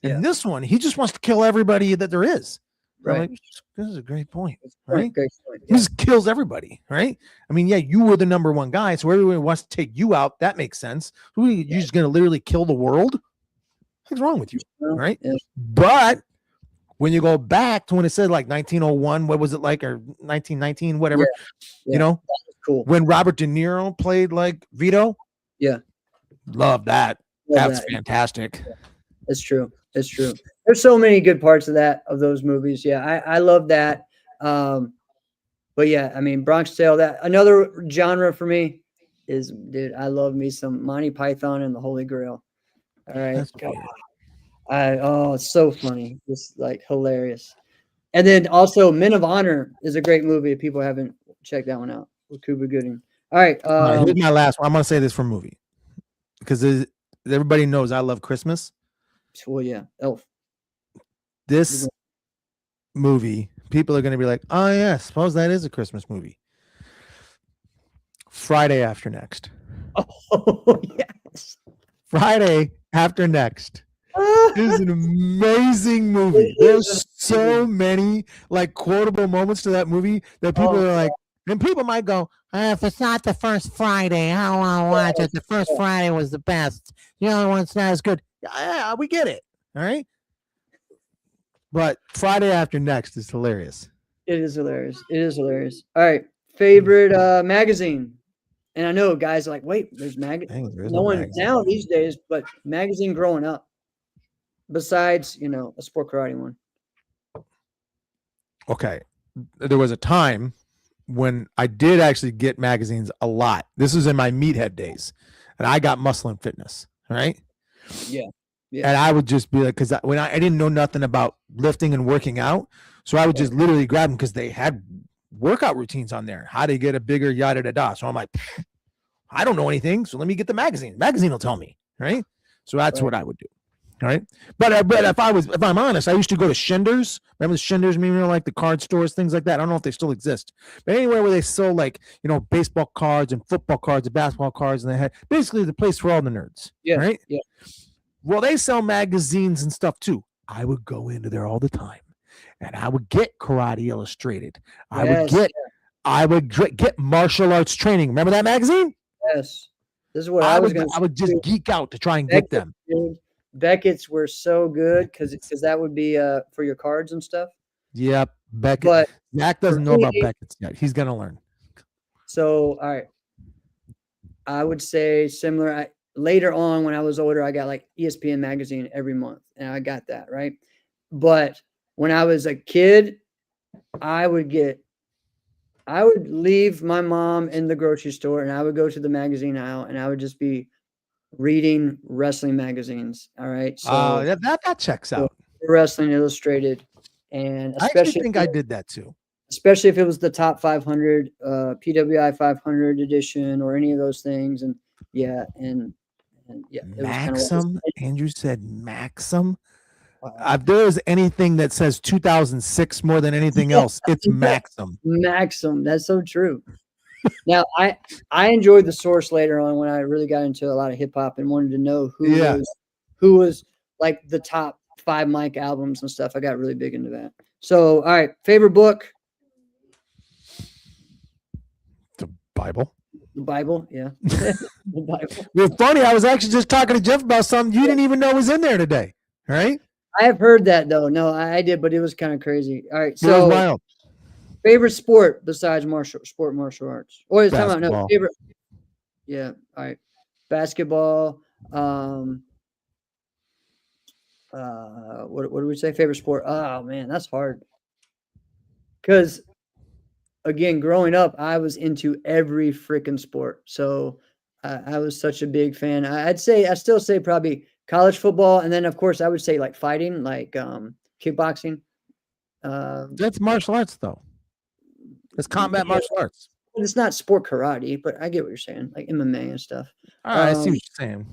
In this one, he just wants to kill everybody that there is. Right. Like, this is a great point. Right. Great point. He just kills everybody. Right. I mean, you were the number one guy. So everyone wants to take you out. That makes sense. You're just going to literally kill the world. What's wrong with you? Right. Yeah. But when you go back to when it said like 1901, what was it like? Or 1919, whatever, cool. When Robert De Niro played like Vito. Yeah. Love that. That's fantastic. Yeah. It's true. It's true. There's so many good parts of those movies. Yeah, I love that. But yeah, I mean, Bronx Tale. That another genre for me is, dude. I love me some Monty Python and the Holy Grail. All right, it's so funny. It's like hilarious. And then also, Men of Honor is a great movie. If people haven't checked that one out with Cuba Gooding. All right, here's my last one. I'm gonna say this for movie because everybody knows I love Christmas. Well, yeah, Elf. This movie, people are going to be like, oh, yeah, suppose that is a Christmas movie. Friday After Next. Oh, yes. Friday After Next. It is an amazing movie. There's so many like quotable moments to that movie that people are like, and people might go, if it's not the first Friday, I don't want to watch it. The first Friday was the best. The other one's not as good. Yeah, we get it. All right. But Friday After Next is hilarious. It is hilarious. It is hilarious. All right. Favorite magazine. And I know guys are like, wait, there's magazine. No one magazine now these days, but magazine growing up. Besides, a sport karate one. Okay. There was a time when I did actually get magazines a lot. This was in my meathead days. And I got Muscle and Fitness. All right. Yeah. And I would just be like, because I didn't know nothing about lifting and working out. So I would just literally grab them because they had workout routines on there. How to get a bigger yada da da. So I'm like, I don't know anything. So let me get the magazine. The magazine will tell me. Right. So that's what I would do. All right. But if I'm honest, I used to go to Schindler's. Remember the Schindler's, like the card stores, things like that. I don't know if they still exist, but anywhere where they sell like, baseball cards and football cards and basketball cards. And they had basically the place for all the nerds. Yeah. Right. Yeah. Well, they sell magazines and stuff too. I would go into there all the time and I would get Karate Illustrated. I would get martial arts training. Remember that magazine? Yes. This is what I was going to I would just geek out to try and get them. Beckett's were so good because that would be for your cards and stuff. Yep. Beckett. But Zach doesn't know about Beckett's yet. He's going to learn. So, all right. I would say similar. Later on, when I was older, I got like ESPN magazine every month, and I got that, right? But when I was a kid, I would leave my mom in the grocery store, and I would go to the magazine aisle, and I would just be reading wrestling magazines. All right. So that checks out. Wrestling Illustrated, and I actually think I did that too. Especially if it was the top 500, PWI 500 edition, or any of those things, and yeah. Maxim. Andrew said Maxim. If there's anything that says 2006 more than anything else, it's Maxim. Maxim. That's so true. Now, I enjoyed the Source later on when I really got into a lot of hip hop and wanted to know who was like the top 5 Mike albums and stuff. I got really big into that. So, all right, favorite book? The Bible. The Bible, yeah. The Bible. It's funny. I was actually just talking to Jeff about something you didn't even know was in there today. All right. I have heard that though. No, I did, but it was kind of crazy. All right. So wild. Favorite sport besides martial arts? Or is talking about no favorite? Yeah. All right. Basketball. What do we say? Favorite sport? Oh man, that's hard. Because again, growing up, I was into every freaking sport. So I was such a big fan. I still say probably college football. And then of course I would say like fighting, like kickboxing. That's martial arts though. It's combat martial arts. It's not sport karate, but I get what you're saying, like MMA and stuff. I see what you're saying.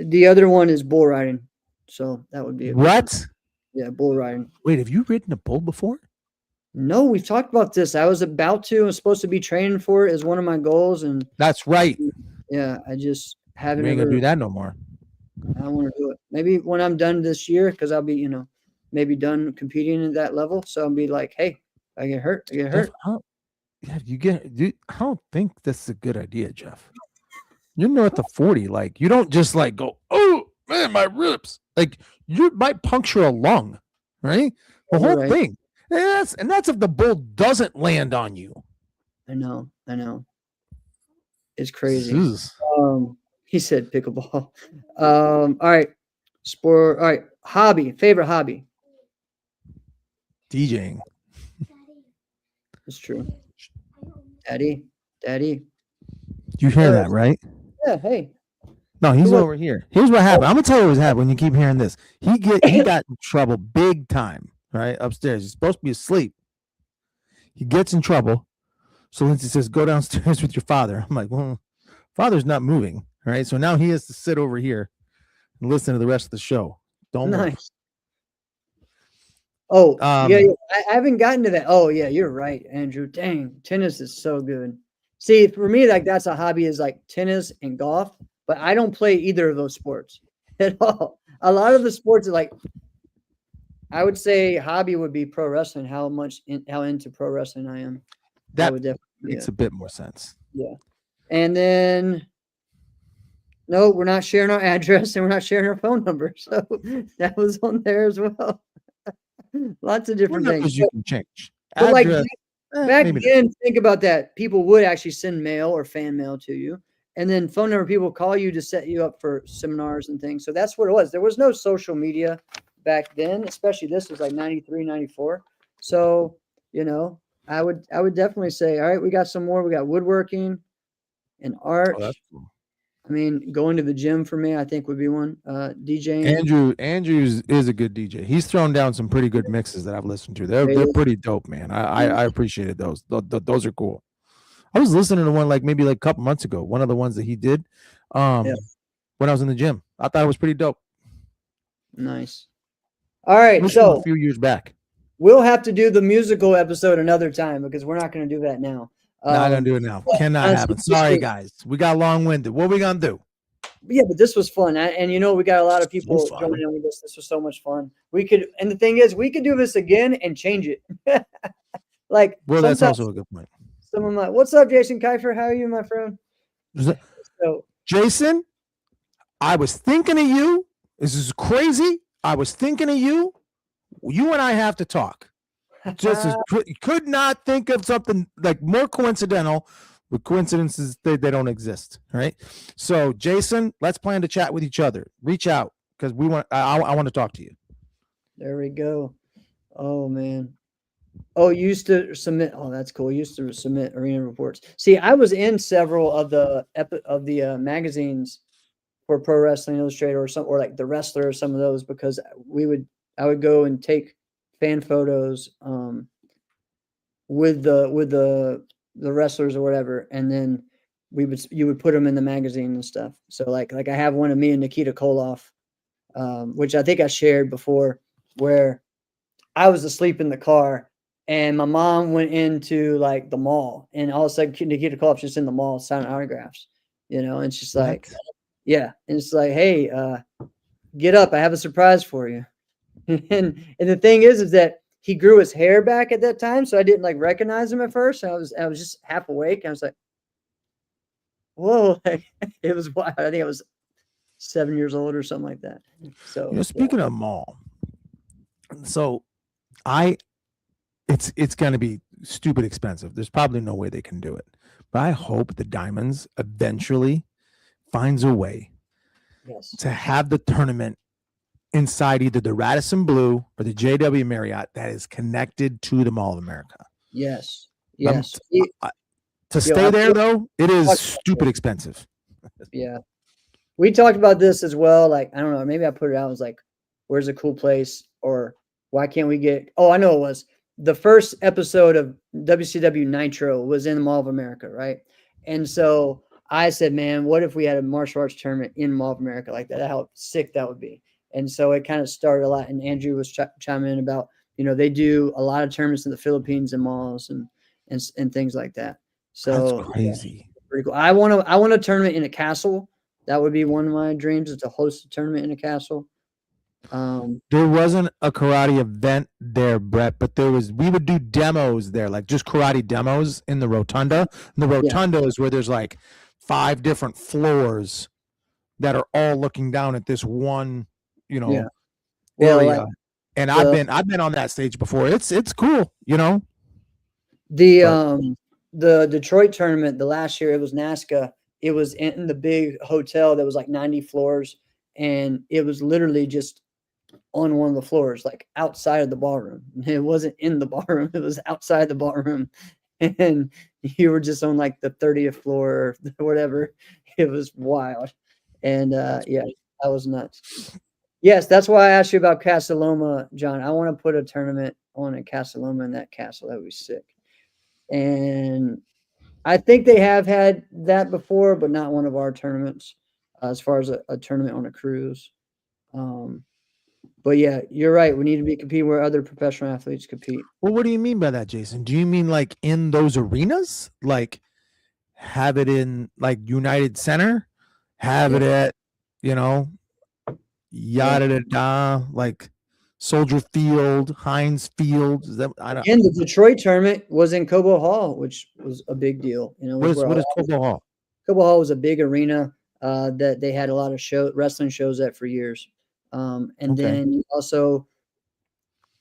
The other one is bull riding. So that would be what? Yeah, bull riding. Wait, have you ridden a bull before? No, we've talked about this. I was about to. I'm supposed to be training for it as one of my goals, and that's right. Yeah, I just haven't. You ain't gonna do that no more. I want to do it. Maybe when I'm done this year, because I'll be, maybe done competing at that level. So I'll be like, hey, I get hurt. Jeff, I don't think that's a good idea, Jeff. You're north of 40. Like, you don't just like go, oh man, my ribs. Like, you might puncture a lung, right? The whole thing. And that's if the bull doesn't land on you. I know. It's crazy. He said pickleball. All right. Sport. All right. Hobby. Favorite hobby. DJing. It's true. Daddy. You hear that, right? Yeah. Hey. No, he's over here. Here's what happened. I'm gonna tell you what happened when you keep hearing this. He got in trouble big time, right? Upstairs. He's supposed to be asleep. He gets in trouble. So Lindsay says, go downstairs with your father. I'm like, well, father's not moving. All right. So now he has to sit over here and listen to the rest of the show. Don't worry. Oh, yeah. I haven't gotten to that. Oh, yeah, you're right, Andrew. Dang, tennis is so good. See, for me, like that's a hobby is like tennis and golf, but I don't play either of those sports at all. A lot of the sports are like, I would say hobby would be pro wrestling. How into pro wrestling I am. That would definitely makes a bit more sense. Yeah. And then, no, we're not sharing our address and we're not sharing our phone number. So that was on there as well. Lots of different things. You can change. But like back then, think about that. People would actually send mail or fan mail to you. And then phone number people call you to set you up for seminars and things. So that's what it was. There was no social media back then, especially this was like 93, 94. So, I would definitely say, all right, we got some more. We got woodworking and art. Oh, that's cool. I mean, going to the gym for me, I think would be one. DJing. Andrews is a good DJ. He's thrown down some pretty good mixes that I've listened to. They're pretty dope, man. I appreciated those. Those are cool. I was listening to one maybe a couple months ago. One of the ones that he did when I was in the gym. I thought it was pretty dope. Nice. All right, so a few years back. We'll have to do the musical episode another time because we're not going to do that now. Not gonna do it now. Cannot happen. Sorry, guys. We got long-winded. What are we gonna do? Yeah, but this was fun, and we got a lot of people joining in with this. This was so much fun. We could, and the thing is, we could do this again and change it. Well, that's also a good point. Someone like, "What's up, Jason Kiefer? How are you, my friend?" So, Jason, I was thinking of you. This is crazy. I was thinking of you. You and I have to talk. Could not think of something more coincidental. With coincidences, they don't exist, right? So, Jason, let's plan to chat with each other. Reach out because I want to talk to you. There we go. Oh man. Oh, you used to submit. Oh, that's cool. You used to submit arena reports. See, I was in several of the magazines for Pro Wrestling Illustrated or like The Wrestler or some of those because I would go and take fan photos with the wrestlers or whatever, and then you would put them in the magazine and stuff. So like I have one of me and Nikita Koloff, which I think I shared before, where I was asleep in the car and my mom went into the mall, and all of a sudden Nikita Koloff's just in the mall signing autographs, and it's just and it's like, hey, get up, I have a surprise for you. And the thing is that he grew his hair back at that time, so I didn't recognize him at first. I was just half awake. I was like, "Whoa!" It was wild. I think I was 7 years old or something like that. So, speaking of mall, so it's going to be stupid expensive. There's probably no way they can do it, but I hope the Diamonds eventually finds a way to have the tournament inside either the Radisson Blu or the JW Marriott that is connected to the Mall of America. Yes. To stay there, though, it is stupid expensive. Yeah. We talked about this as well. I don't know, maybe I put it out. I was like, where's a cool place? Or why can't we get... Oh, I know it was. The first episode of WCW Nitro was in the Mall of America, right? And so I said, man, what if we had a martial arts tournament in Mall of America like that? How sick that would be. And so it kind of started a lot. And Andrew was chiming in about, they do a lot of tournaments in the Philippines and malls and things like that. So that's crazy. Yeah, pretty cool. I want a tournament in a castle. That would be one of my dreams, is to host a tournament in a castle. There wasn't a karate event there, Brett, but we would do demos there, just karate demos in the rotunda. And the rotunda is where there's 5 different floors that are all looking down at this one area. And I've been on that stage before. It's cool, The Detroit tournament, the last year, it was NASCA. It was in the big hotel that was 90 floors, and it was literally just on one of the floors, outside of the ballroom. It wasn't in the ballroom, it was outside the ballroom. And you were just on the 30th floor or whatever. It was wild. And that was nuts. Yes, that's why I asked you about Casa Loma, John. I want to put a tournament on at Casa Loma in that castle. That would be sick. And I think they have had that before, but not one of our tournaments, as far as a tournament on a cruise. But yeah, you're right. We need to be competing where other professional athletes compete. Well, what do you mean by that, Jason? Do you mean in those arenas? Have it in United Center? Have it at, yada da, Soldier Field, Heinz Field. Is that, and the Detroit tournament was in Cobo Hall, which was a big deal. What is Cobo Hall? Cobo Hall was a big arena that they had a lot of wrestling shows at for years. Then also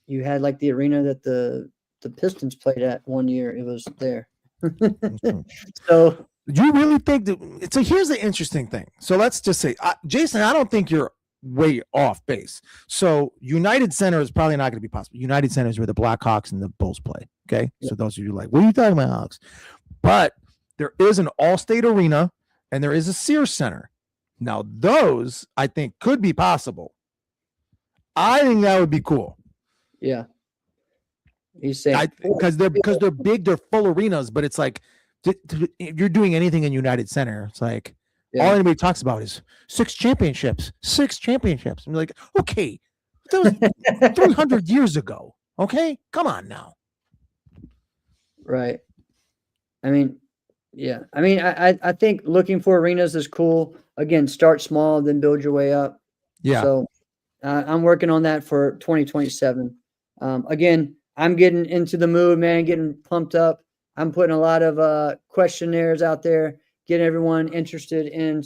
you had the arena that the Pistons played at one year. It was there. So do you really think that? So here's the interesting thing. So let's just say, Jason, I don't think you're way off base. So United Center is probably not going to be possible. United Center is where the Blackhawks and the Bulls play. Okay. Yeah. So those of you what are you talking about, Hawks? But there is an all-state arena and there is a Sears Center. Now, those I think could be possible. I think that would be cool. Yeah. He's saying because they're big, they're full arenas, but it's like if you're doing anything in United Center, it's like all anybody talks about is 6 championships. I'm like, okay, that was 300 years ago. Okay, come on now. Right. I mean, yeah. I mean, I think looking for arenas is cool. Again, start small, then build your way up. Yeah. So I'm working on that for 2027. Again, I'm getting into the mood, man, getting pumped up. I'm putting a lot of questionnaires out there, getting everyone interested in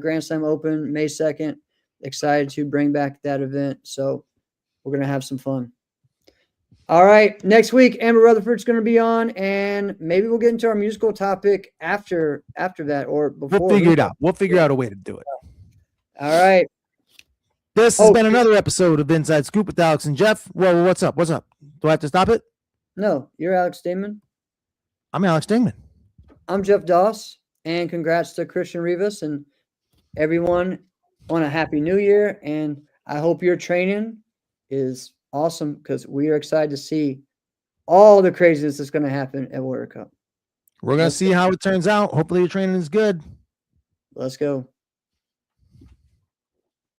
Grand Slam Open May 2nd. Excited to bring back that event. So we're going to have some fun. All right. Next week, Amber Rutherford's going to be on, and maybe we'll get into our musical topic after that or before. We'll figure it out. We'll figure out a way to do it. All right. This has been another episode of Inside Scoop with Alex and Jeff. Well, what's up? What's up? Do I have to stop it? No, you're Alex Damon. I'm Alex Dingman. I'm Jeff Doss, and congrats to Christian Rivas and everyone on a happy new year. And I hope your training is awesome because we are excited to see all the craziness that's going to happen at Warrior Cup. We're going to see how it turns out. Hopefully your training is good. Let's go.